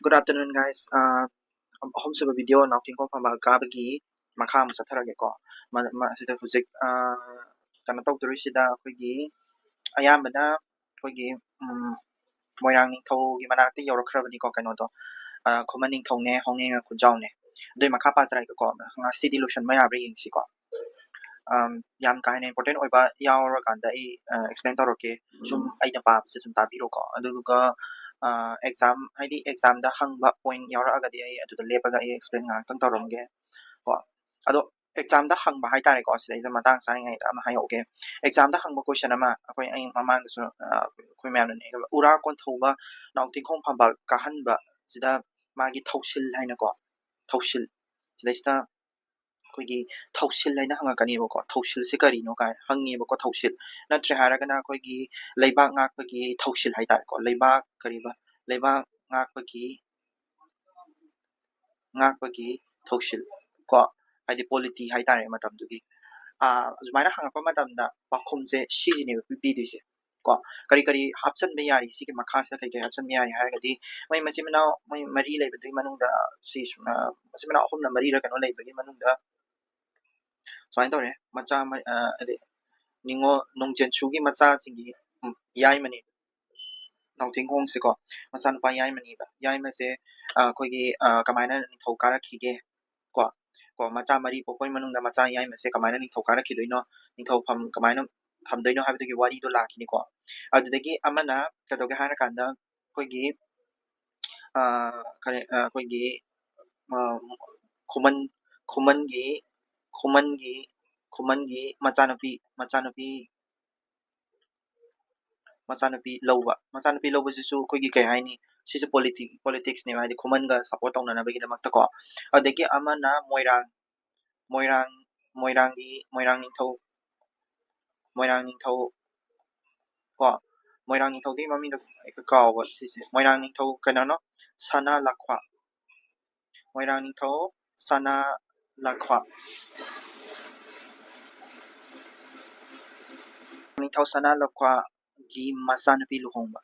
Good afternoon, guys. Hom sa video natin ko pamagabagi makam sa tarage ko. Sida hujik kanataw diri sida kogi ayam bana kogi moirang ning tho gi manati yorokrabani ko kanoto. Kumaning thong ne hong ne ku jaw ne. Doi makapa sarai ko nga city lotion maya bri ing si ko. Yam ka ne important oiba yaw kan da explain toroke sum ai na pa se sum tabiro ko. Aduga exam haidi exam da hangba point yara agadi ai adu lepaga ai explain nga tang toromge ko ado exam da hangba hai tare ko sida matang sa ngai ama hai oke exam da hangba question ama akoi ai mamang su koi mem ne ura kon thoba nauting khong phamba ka hanba sida magi thausil haina ko thausil sida koigi thausil haina hanga kani ko thausil se kari no ka hangi ko thausil natre haragana koigi leibak ngak koigi thausil hai tare ko leibak kariba leibak ngak koigi thausil ko haidi polity hai tare matam dugi zumaina hanga ko matam da pakhum je shijini pp dise ko kari kari hapsan be yari sigi makhas da kai hapsan be yari haragadi mai majimna mai mari leibadi manungda si majimna ahumna mari ra kano leibagi manungda soin tore macha ade ningo nongjen chugi macha singi yai mani nauting khong se ko masan pa yai mani ba yai ma se koigi kamaina ni thokara khige ko macha mari pokoi manungda macha yai ma se kamaina ni thokara khidoino ni thopham kamaina thamdoino habdagi wari do lakini ko adudagi amana kadoge hana kanda koigi koigi khumangi macanapi lowba sisu koigi kai haini sisu politics ne haidi khuman ga support tawna na bagi damakta ko adagi amana moirang ningthau ko moirang ningthau di mami ka wa sisi moirang ningthau kana no sana lakwa moirang ningthau sana lakwa ningthau sana lakwa gi masanapi luhongba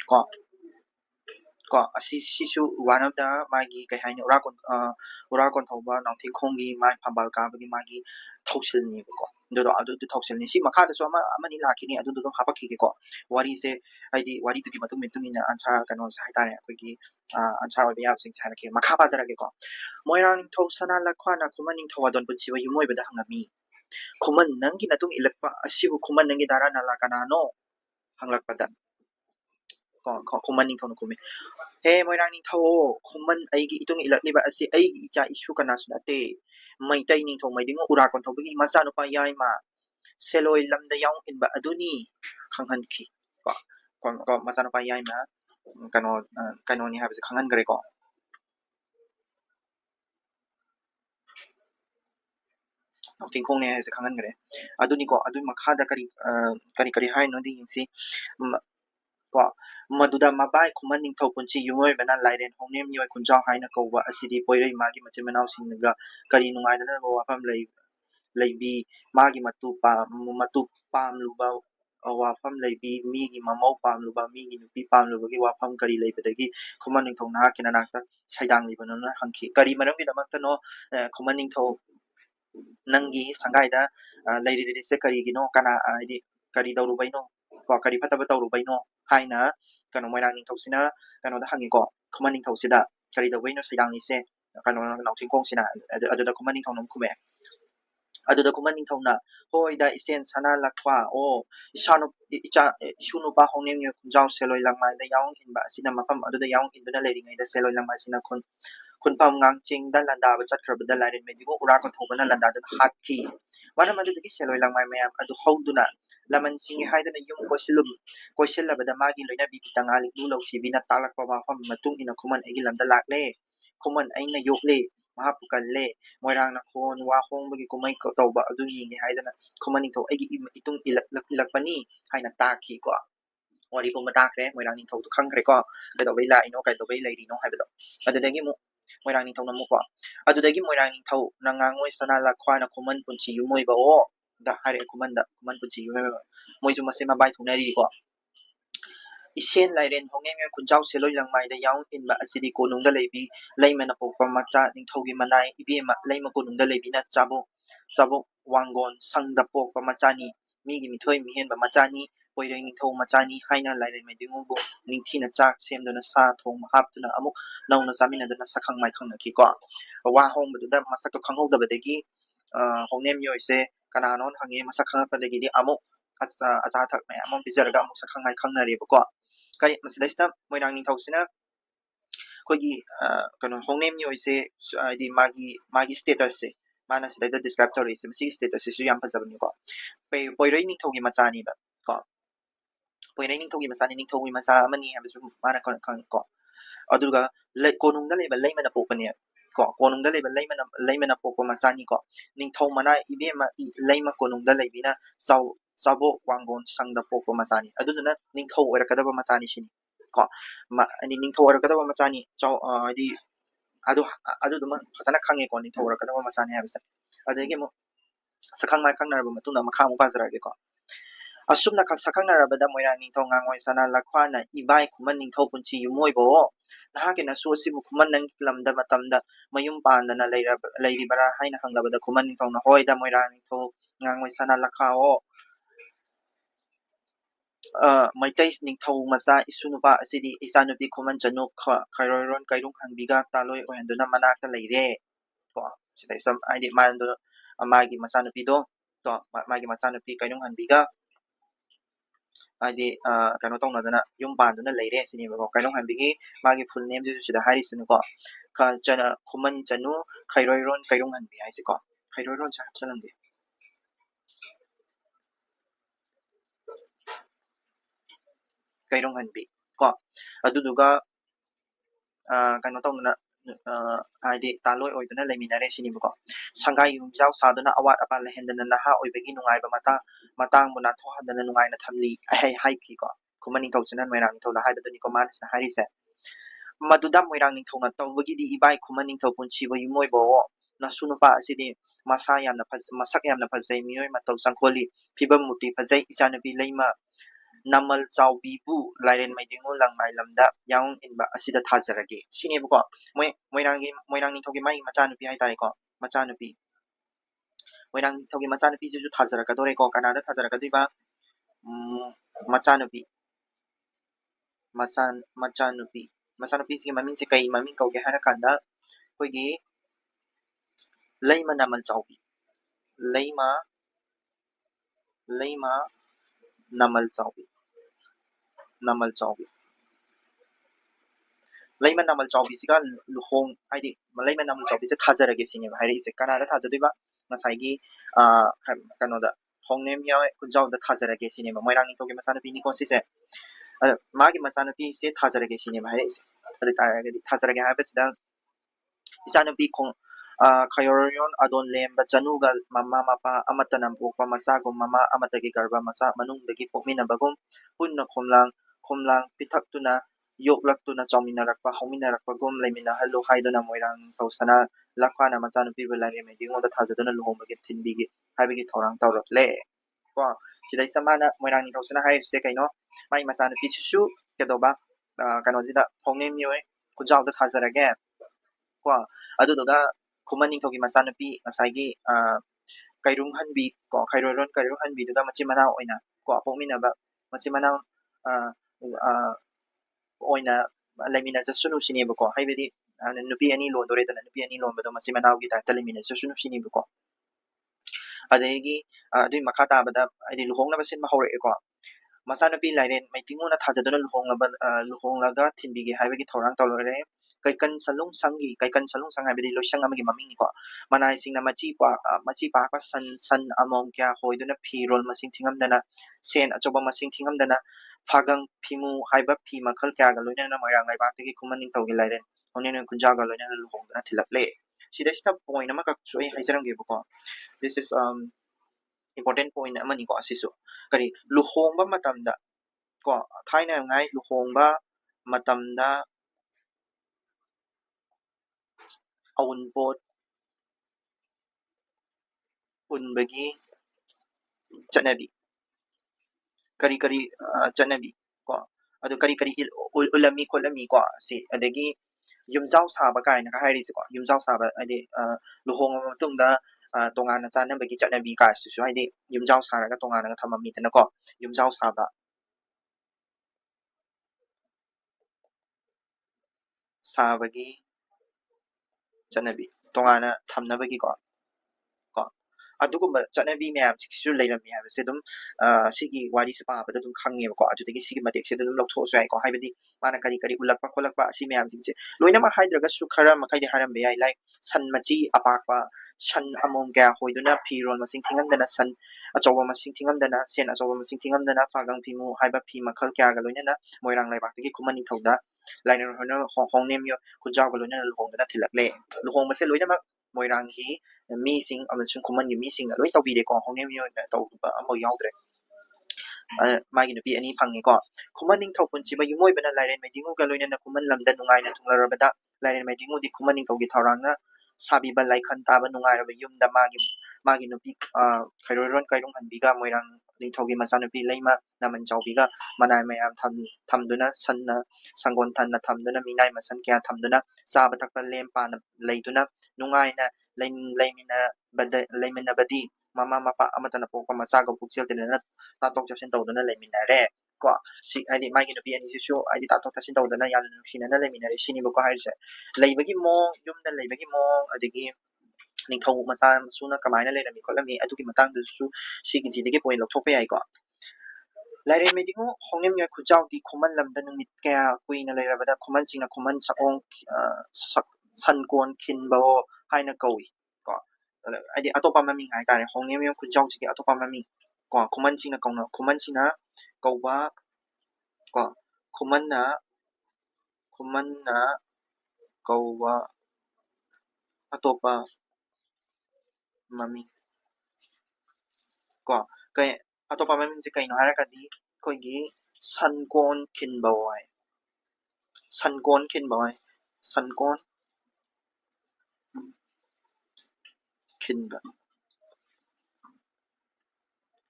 ko sisu one of the magi kai haini ura kon thoba nauting khonggi mai phambal ka bagi magi thausil ni ko adu thausil ni si makha da so amani lakini adu do hapakhi ko wari se haidi wari tugi matumina answer kano sai tare koigi answer obi yap sing sai ke makha pa dara ke ko moirang thau sana lakwa na kumaning thawadon puchi wa yumoi bada hangami kuman nangi natung ilakpa asibu kuman nangi dara nala kanano hanglakpada ko kumaning thau kumi he moirang ning thau kuman aigi itung ilakliba asi aigi icha issue kana sunate maitai ning thau maiding ura kon thau bagi macha no pa yai ma seloi lamda yaung inba aduni khanghan ki ko macha no pa yai ma kano ni habse khanghan gare ko nauting khong ne se khanghan gare aduni ko adu makha da kari hai no ding si ko maduda mabai kuman ning thau punchi yumoi bana lairen hongnem yoi kunjaw haina ko wa asidi poirei magi machimanau singga kari nungai da wa pham leibi magi matu pam luba wa pham leibi mi gi mamau pam luba mi gi nupi pam luba gi wa pham kari leibadagi kuman ning thau na kina nakta saidang li banana hangki kari maram gi damakta no kuman ning thau nangi sangai da leiri se kari gi no kana idi kari dauru baino ko kari phataba dauru baino haina kano moirang ning thosina kano da hangi ko kuman ning thosida kari da waino saidang ni se kano nauting khong sina adu da kuman ning thong nom kume adu da kuman ning thongna hoi da isen sana lakwa o isano icha shunu ba hongnem ye kunjaw seloi langmai da yaung in ba sina mapam adu da yaung in bana leri ngai da seloi langmai sina khunpam ngangching da landa ba chatkhra da lairen me digo ura ko thobana landa da hakki wana madu dagi seloi langmai mayam adu hauduna laman singi haidana yum ko silabada magi loina bi tangali lu lo thi bina talak pa fam matung ina kuman egi lamda lakle kuman aina yokle mahapukalle moirang na khon wa hong bagi kumai ko tawba adu yingi haidana kuman ning thaw egi itung ilak pani haina takhi ko wari ko matakre moirang ning thaw to khangre ko kai do bai la ino kai do bai lai ri no haibado adudagi mu moirang ning thaw na mu ko adudagi moirang ning thaw nangangoi sana lakwa na kuman punchi yumoi ba o da hare kuman punchi yumoi moi ju mase ma bai thunari ko isen lairen hongnge me kunjau seloi langmai da yaung in ba asidi konung da lebi leimana pokpa macha ningthogi manai ibema leima konung da lebi na chabo wangon sangda pokpa machani migi mithoi mihen ba machani poirei ningthou machani haina lairen mai dingu bu ningthina chak semdona sa thong haptuna amuk nauna samina dona sakhang mai khangna ki ko wa hong bu da masak to khanghou da badagi hongnem yoi se kananon hange masak khang pa dagi di amuk acha thak mai amon bizarga amuk sakhang mai khangna re ko kai masidasta moirang ningthou sina kogi kano hongnem yoi se di magi status se mana sida describe tori se misi status se su yam phajabni ko poirei ningthogi machani ba ko poirei ningthogi machani ningthogi macha amani habisu mana ko aduga konungda leba leimana pokpani ko konungda leba leimana pokpa machani ko ningthou mana ibema leima konungda lebina sabo wangon sangda pokpa machani aduna ningthou oirakadaba machani shini ko ani ningthou oirakadaba machani di adu duma phasana khange ko ningthou oirakadaba machani habisa adegi mo sakhang mai khangnaraba matuna makha mu bazarage ko asumna sakhangnarabada moirang ningthou ngangoi sana lakhwana ibai khuman ningthou punchi yumoibo nahake na su asibu khuman nang lamda matamda mayum pandana leiribara haina hanglabada khuman ningthou na hoida moirang ningthou ngangoi sana lakhao maitai ningthou macha isunupa asidi isanupi khuman chanu khairoiron kairung hangbiga taloi ohenduna manakta leire ko sidai sam aidi mando magi masanupi do to magi masanupi kairung hangbiga aidi kano tongna yum panduna leire sini ko kairung hangbigi magi full name ju sida hari sinu ko ka chana khuman chanu khairoiron kairung hangbi haisi ko khairoiron cha hapsalambi kairung hangbi ko aduduga kano tongna aidi taloi oiduna leminare sini ko sangai yumjau saduna awat apa lehendana naha oibagi nungai ba matang muna thohadana nungai na thamli hai ki ko khumani thauchana moirang thola haibaduni ko manis na hari se maduda moirang ning thona tawbagi di ibai khumani thau punchi bo yumoi bo na sunupa asidi masa yamna masak yamna phajai miyoi matau sangkholi phibam muti phajai ichanabi leima namal chawbi bu lairen maidingu langmai lamda yaung inba asida thajarage sine bu ko moirang ning thogi mai machanupi hai tare ko machanupi moirang ning thogi machanupi ju thajaraga dore ko kanada thajaraga diba machanupi machanupi si maming se kai maming kauge hara kanda koigi leima namal chawbi leima namal chawbi leima namal chawbi siga luhong haidi leima namal chawbi se thajarage sine hairi se kanada thajadiba ngasai kanoda hongnem yaw kunjaw da thajarage sine moirang ni toge masana pini ko sise magi masana pi se thajarage sine hairi se adi thajarage habesida isana pi khong khayorion adon lemba chanuga mama mapa amatanam pokpa masagum mama amatagi garba masa manungdagi pokmina bagum punna khomlang pithaktuna yoklaktuna chawminarakpa hongminarakpa gum lemina hallo haidona moirang tausana lakhwana machanupi belani medingoda thajadona luhomagi thinbigi habigi thorang tawrakle ko sidai samana moirang tausana hairse kaino mai machanupi susu kedoba kanojida hongnem yoi kunjawda thajarage ko aduduga khumani thogi machanupi ngasai kairung hanbi ko khairoiron kairung hanbi duga machimana oina ko pokminaba machimana oina lemina jasunu sinibu ko haibedi nupi ani lodore dana nupi ani lombado machimanawgi ta lemina jasunu sinibu ko adegi adui makata bada adi luhongna basin mahore ko machanupi lairen maitinguna thajadona luhonglaga thinbigi haibegi thorang tawlore kaikan salung sang haibedi loisang amagi maming ko manai singna machi pa ka san among kya hoiduna phirol masing thingamdana sen achoba masing thingamdana phagang phimu haiba phi makhal kya ga loina moirang lai bakti khumaning tawgi lairen honen kunjaga loina luhongdana thilakle sidai step point ama ka soi haijaram ge ko this is important point amani ko asisu kari luhongba matamda ko thaina ngai luhongba matamda aunpot unbagi chanabi kari chanabi ko adu kari ulami kolami ko si adagi yumjau saba kaina ka hairisi ko yumjau saba adi luhong matungda tongana chana bagi chanabi ka su haidi yumjau saraga tongana thamami tana ko yumjau saba sabagi chanabi tongana thamnabagi ko adugumba chanabi myam sisu leirami habase dum sigi wari spa bada dum khange ko adudagi sigi matek se dum loktho sai ko haibadi mana kari ulakpa kolakpa si myam jingse loina ma haidraga su khara makai de haram be ai like san machi apakpa san among ga hoiduna phiron masing thingamdana san achoba masing thingamdana sen achoba masing thingamdana fagang phimu haiba phi makhal kya ga loina moirang laibak tagi khumani thoda lainer hono hongnem yo kunjaw ga loina luhongdana thilakle luhong mase loina ma moirang gi mi sing amasung kuman gi mi sing loi tawbi de ko hongnem yo na tawba amo yaudre magi nupi ani phangi ko kuman ning thau punchi ba yumoi bana lairen medingu ga loina na kuman lamda nungai na thunglarabada lairen medingu di kuman ning thaugi thauranga sabi ba laikhan ta ba nungai ra ba yumda magi nupi khairoron kairong hanbiga moirang ning thaugi macha nupi leima naman chawbiga manai mayam thamduna sanna sangon thanna thamduna minai masan kya thamduna saba takpa lempa na leiduna nungai na leimina badi mama mapa amatana pokpa masaga pukchel tenana tatok chapsin tawduna leiminare ko si adi magi nupi ani sisu adi tatok chapsin tawduna yamna nusinana leiminare sini bako hairse leibagi mong yumda leibagi mong adigi ningthau macha suna kamaina leirami kolami adugi matang dusu sigi jidagi point lokthokpa yai ko lairen medingu hongnem ya khujau di khoman lamda numit kya kuina leirabada khoman singna khoman sakong sankon khinbawo haina kawi ko adi atopa mami ngai tare hongnem ya khujau sigi atopa mami ko khoman singna kauna khoman singna kawba ko khoman na kawba atopa mami ko kai atopa mami se kaino harakadi koigi sankon khinbawai sankon khinba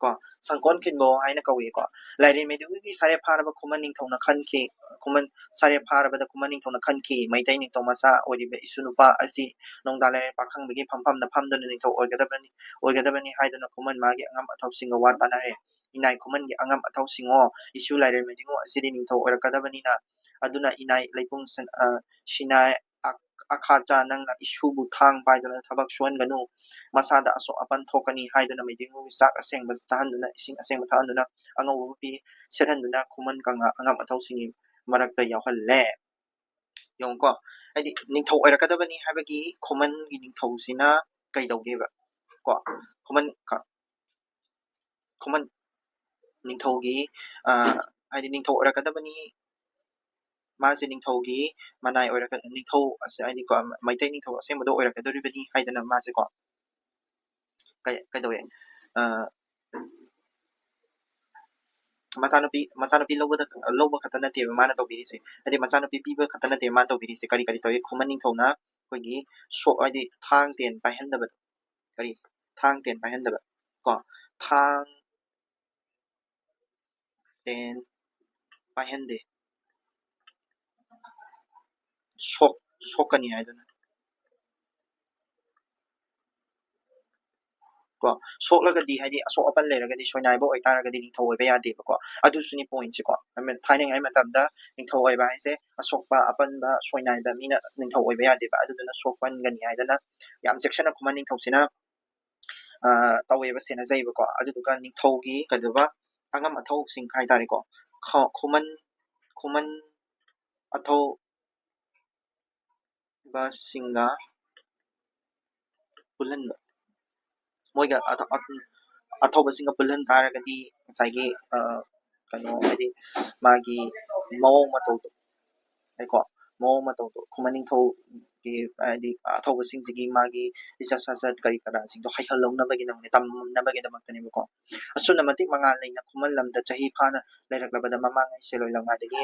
ko sankon khinbo haina kawi ko lairen medugi gi sare pharaba khuman ning thongna khanki khuman sare pharaba da khuman ning thongna khanki maitai ning thongmasa oribe isunupa asi nongda lairen pakhang bigi phampam na phamdona ning thong oigadabani haiduna khuman magi angam athausinga wa tanare inai khuman gi angam athausingo isu lairen medingo asiri ning thong oirakadabani na aduna inai leipung sinai akhacha nangna isubu thang paidona thabak suan ganu masada aso apan thokani haiduna medingu sak asengba chahanduna ising asengba thahanduna angau pi serhanduna khuman kanga angam athausingi marakta yawhalle yongko adi ningthau oirakadabani habagi khuman gi ningthau sina kaidawgeba ko khuman ningthau gi adi ningthau oirakadabani mase ningthaugi manai oiraka ningthau asani ko maitai ningthau asengba do oirakadoribani haidana mase ko kaidawe machanupi loba khatana te mana tawbirise adi machanupi piba khatana te mana tawbirise kari tawi khuman ningthauna koigi so adi thang ten paihandaba kari thang ten paihandaba ko thang ten paihande sokani haiduna ko soklagadi haidi asok apan leragadi soinaiba oitaragadi ningthau oiba yadeba ko adusuni point ko amen thaineng ai matamda ningthau oiba haise asokpa apanba soinaiba mina ningthau oiba yadeba aduduna sokpan gani haidana yam section na khuman ningthau sina taweba sena jaiba ko aduduka ningthau gi kaduba angam athau sing khai tare ko khuman athau ba singa pulanba moiga athau ba singa pulan taragadi saigi kano adi magi mawong matau ko mawong matau khuman ningthau gi adi athau ba singji magi isasasat kari kara singdo haihalongna bagi namne tamna bagi damaktani ko asuna matik mangal leina khuman lamda chahi phana lailaklabada mamang ai seloi langadagi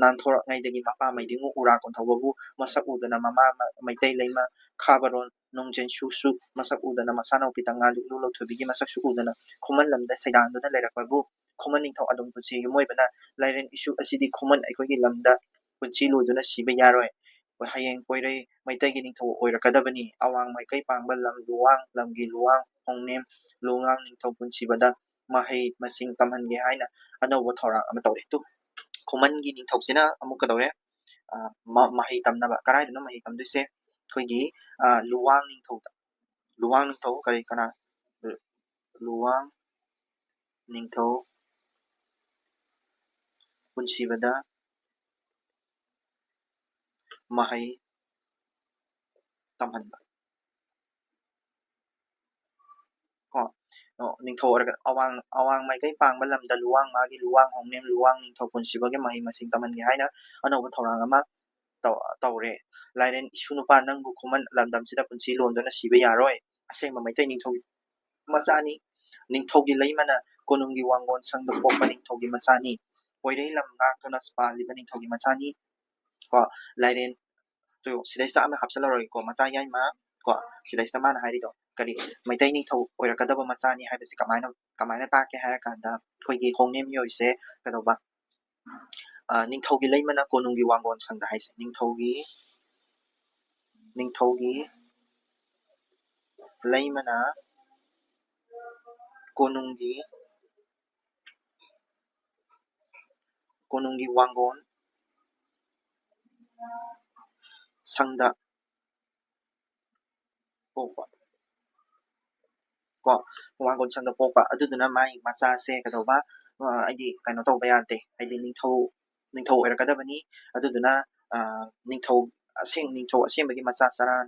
nan thorak ngai dagi mapa maidingu ura kon thawbu masak udana mama maitai leima Khabaron Nongjen Shu masak udana masana upitanga lu thobigi masak shu udana Khuman lamda Saidan duna lairakpabu Khuman ningthau adong punchi yumoi bana lairen issue asidi Khuman aikoi lamda punchi loiduna siba yaroi hayeng poirei maitai gi ningthau oirakadabani awang maikai pangba lam luwang lamgi luwang hongnem luwang ningthau punchi bada mahai masing tamhange haina anawba thorang ama tawre tu Khuman gi ningthau sina amuk kadawre mahai tamnaba karaidana mahai tamduise koigi luwang ningthau kari kana luwang ningthau punchi bada mahai tamhanba ko ningthau awang maikai pangba lamda luwang magi luwang hongnem luwang ningthau punchi bage mahai masing tamhange haina anawba thorang ama tawre lairen issue nupa nangbu Khuman lamdam sida punchi londona siba yaroi asengba maitai ningthau macani ningthaugi leimana konunggi wangon sangda pokpa ningthaugi macani poirei lam ngakna spaliba ningthaugi macani ko lairen to sidaisa ama hapsalaroi ko macha yaima ko sidaisa mana hairido kari maitai ningthau oirakadaba macani haibasi kamaina take hairakanda koigi hongnem yoise kadoba ningthaugi leimana konunggi wangon sangda haise ningthaugi leimana konunggi wangon sangda pokpa ko wangon sangda pokpa aduduna mai macha se kadoba aidi kaino tawba yate aidi ningthau oirakadabani aduduna ningthau asembagi macha saran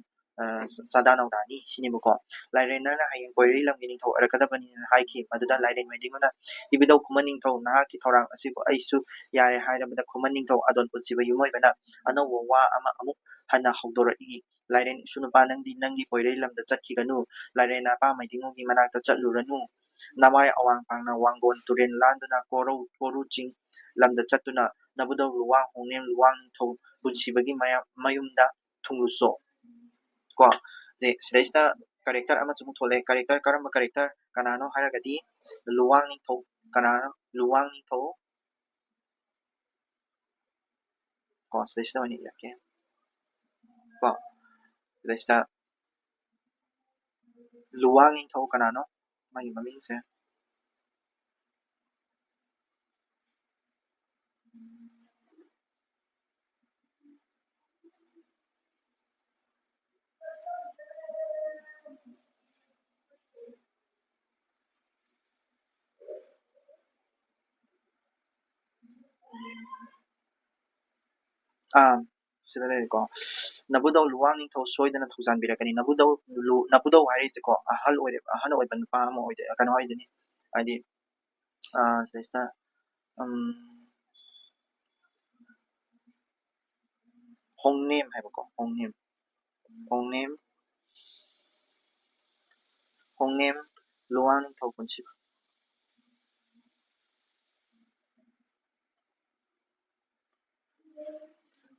sadanawdani sinibuko lairena na hayeng poirei lamgi ningthau oirakadabani haiki aduda lairen weddingona ibidau Khuman ningthau nahaki thorang asibu aisu yare hairabada Khuman ningthau adon punchiba yumoi bana anawwa wa ama amuk hana hawdoraki lairen sunupa nangi poirei lamda chatkiganu lairena pa maidingogi manakta chatluranu namai awang pangna wangon turen landuna koru ching lamda chatuna nabudau luwang hongnem luwang ningthau punchibagi mayumda thungluso ko sidaista character ama chumuk thole character karamba character kanano hairagadi luwang ningthau kanano luwang ningthau ko sidaista wani yake ko sidaista luwang ningthau kanano magi mamingse sida ko nabudau luwang ningthau soidana thaujan birakani nabudau harise ko ahal oiban pa ama oide kano haidini aidi sidaista hongnem haibako hongnem luwang ningthau punchiba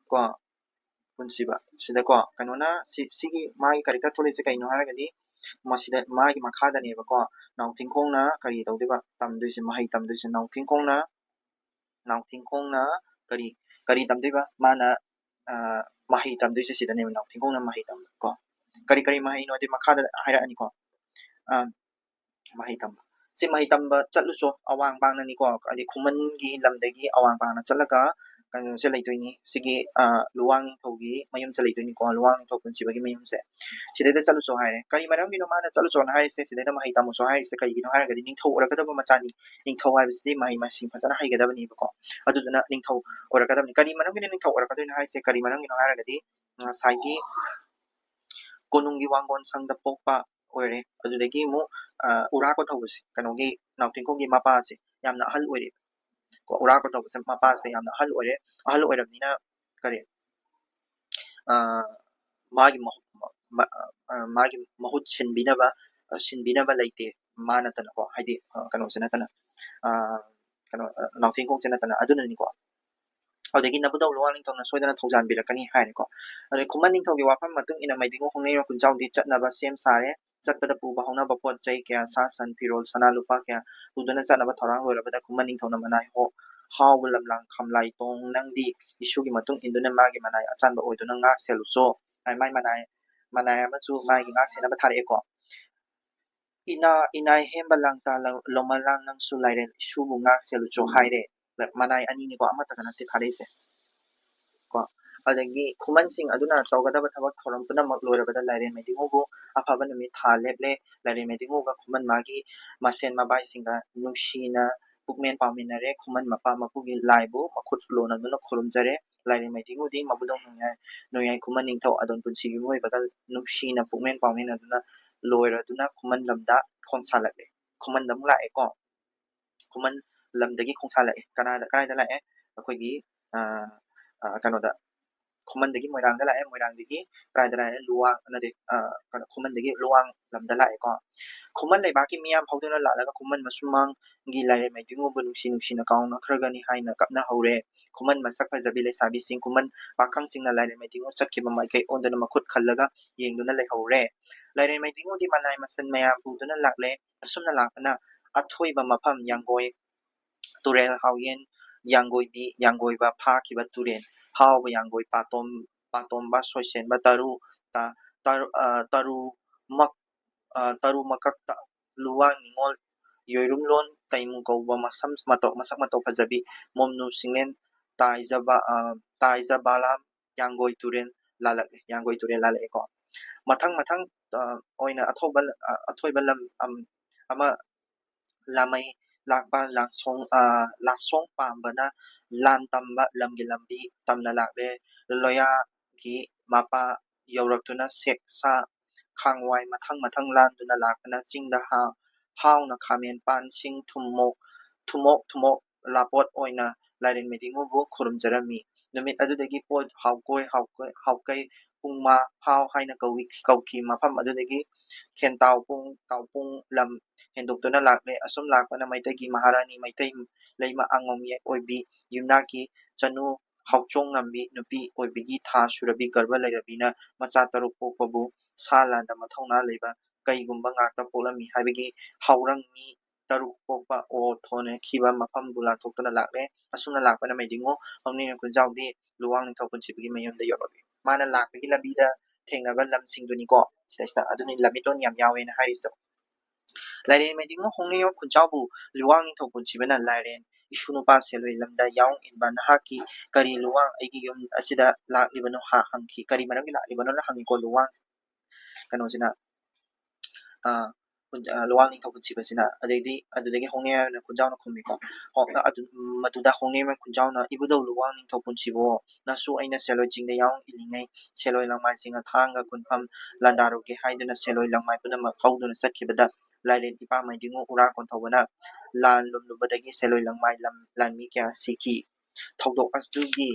ko punchiba sida ko kanona sigi magi character tholise kaino haragadi masida magi makhada nebako nauthingkhongna kari tawdeba tamduise mahai tamduise nauthingkhongna kari tamdeba mana mahai tamduise sida ne nauthingkhongna mahai tam ko kari mahai no de makhada haira ani ko mahai tam si mahai tamba chatluso awang pangna ni ko adi Khuman gi lamdagi awang pangna chatlaga kanyo se leitoini sigi luwang ningthaugi mayum se leitoini ko luwang ningthau punchibagi mayum se sidaida chatluso haire kari maram gino mana chatluso na haire se sidaida mahai tamuso haire se kari gino hairagadi ningthau orakadaba machani ningthau haibasi mahai masing phasana haigadabani bako aduduna ningthau orakadabani kari maram gino ningthau orakadabani haire se kari maram gino hairagadi saigi konunggi wangon sangda pokpa oire adudagi mu ura ko thawse kanogi nauthingkhonggi mapa se yamna ahal oire ko ura ko thawse mapa se yamna ahal oirabnina kare magi mahut sinbinaba leite manatana ko haidi kano senatana nauthingkhong senatana adunani ko ꯑꯗꯨꯗꯒꯤ ꯅꯕꯨꯗꯧ ꯂꯨꯋꯥꯡ ꯅꯤꯡꯊꯧꯅ ꯁꯣꯏꯗꯅ ꯊꯧꯖꯥꯟꯕꯤꯔꯛꯀꯅꯤ ꯍꯥꯏꯔꯦꯀꯣ ꯑꯗꯩ ꯈꯨꯃꯟ ꯅꯤꯡꯊꯧꯒꯤ ꯋꯥꯐꯝ ꯃꯇꯨꯡ ꯏꯟꯅ ꯃꯩꯗꯤꯡꯉꯨ ꯍꯣꯡꯅꯩꯔꯣꯜ ꯈꯨꯟꯖꯥꯎꯗꯤ ꯆꯠꯅꯕ ꯁꯦꯝ ꯁꯥꯔꯦ ꯆꯠꯄꯗ ꯄꯨꯕ ꯍꯧꯅꯕ ꯄꯣꯠ ꯆꯩ ꯀꯌꯥ ꯁꯥ ꯁꯟ ꯐꯤꯔꯣꯜ ꯁꯅꯥ ꯂꯨꯄꯥ ꯀꯌꯥ ꯄꯨꯗꯨꯅ ꯆꯠꯅꯕ ꯊꯧꯔꯥꯡ ꯂꯣꯏꯔꯕꯗ ꯈꯨꯃꯟ ꯅꯤꯡꯊꯧꯅ ꯃꯅꯥꯏ ꯍꯥꯎꯕ ꯂꯝꯂꯥꯡ ꯈꯝꯂꯥꯏ ꯇꯣꯡ ꯅꯪꯗꯤ ꯏꯁꯨꯒꯤ ꯃꯇꯨꯡ ꯏꯟꯗꯨꯅ ꯃꯥꯒꯤ ꯃꯅꯥꯏ ꯑꯆꯥꯟꯕ ꯑꯣꯏꯗꯨꯅ ꯉꯥꯛ ꯁꯦꯜꯂꯨꯆꯣ ꯃꯥꯏ ꯃꯅꯥꯏ ꯑꯃꯁꯨ ꯃꯥꯒꯤ ꯉꯥꯛ ꯁꯦꯟꯅꯕ ꯊꯥꯔꯛꯑꯦꯀꯣ inai hemba langta lomalang nang sulairen isubu ngak selu cho haire manai ani ni ko amata kana te thareise ko adagi khuman sing aduna tawgadaba thabak thoram puna mak loirabada lairen medingu bu afaba numi tha leple lairen medingu ga khuman magi masen mabai singa nushina pukmen paminare khuman mapa mapugi laibu makhut lona duna khurumjare lairen medingu di mabudong noyai khuman ningthau adon punsi gi moi bagal nushina pukmen pamina duna loiraduna khuman lamda khonsalake khuman dam lae ko khuman lamdagi khonsalake kana da lae akoigi kanoda khuman dagi moirang da lae moirang dagi prada lae luwang anade khuman dagi luwang lamda lae ko khuman leba ki miyam hawduna lalaga khuman masumang gi lae maidingu bu nushi na kauna khragani haina kapna hore khuman masak fajabi le sabi sing khuman pakhang singna lae maidingu chakkiba maikai ondana makhut khallaga yengduna le hore lae maidingu di manai masan mayam buduna lakle asumna lakna athoiba mafam yanggoi turel hawyen yanggoi ba pha kiba turen hawba yanggoi patom ba soisen ba taru makak ta luwang ningol yoirumlon taimu kauba masam masak matok fajabi momnu singen taizabalam yanggoi turen lalak ko mathang oina athoiba lam ama lamai lakpa laksong pambana lan tamba lamgi lambi tamna lakle loya gi mapa yauraktuna seksa khangwai mathang landuna lakna chingda hauna khamen pan sing thumok lapot oina larin medingu bu khurumjarami numit adudagi pot haukai pungma hau haina kauki mafam adudagi taupung lam hendokduna lakle asum lakpana maitagi maharani maitai leima angom ye oibi yumnaki chanu hauchong ngambi nupi oibigi tha surabi garba lairabina macha taruk pokpabu salanda mathongna leiba kaigumba ngakta polami habigi haurang mi taruk pokpa o thone khiba mafam bula thokna lakle asumna lakpana maidingu hongni kunjaudi luwang ningthau punchibigi mayumda yorobi mana lakbigi labida thengnaba lamsingduni ko sida aduni lamiton yam yawe na haristo lairen medingu hongneyo kunjabu luwang ningthau punchibana lairen ishunupa seloi lamda yaung inba nahaki kari luwang aigi yum asida laklibano hangki kari maragi laklibano la hangi ko luwang kanosina luwang ningthau punchibasina adudagi hongneya na kunjauna khumiko matuda hongneya kunjauna ibudau luwang ningthau punchibo nasu aina seloi jingda yaung ilingai seloi langmai singa thanga kunpham landaroge haiduna seloi langmai puna hawduna sakhibada lairen ipa maidingu ura konthobana lan lumlubadagi seloi langmai lanmi kya siki thodok asdugi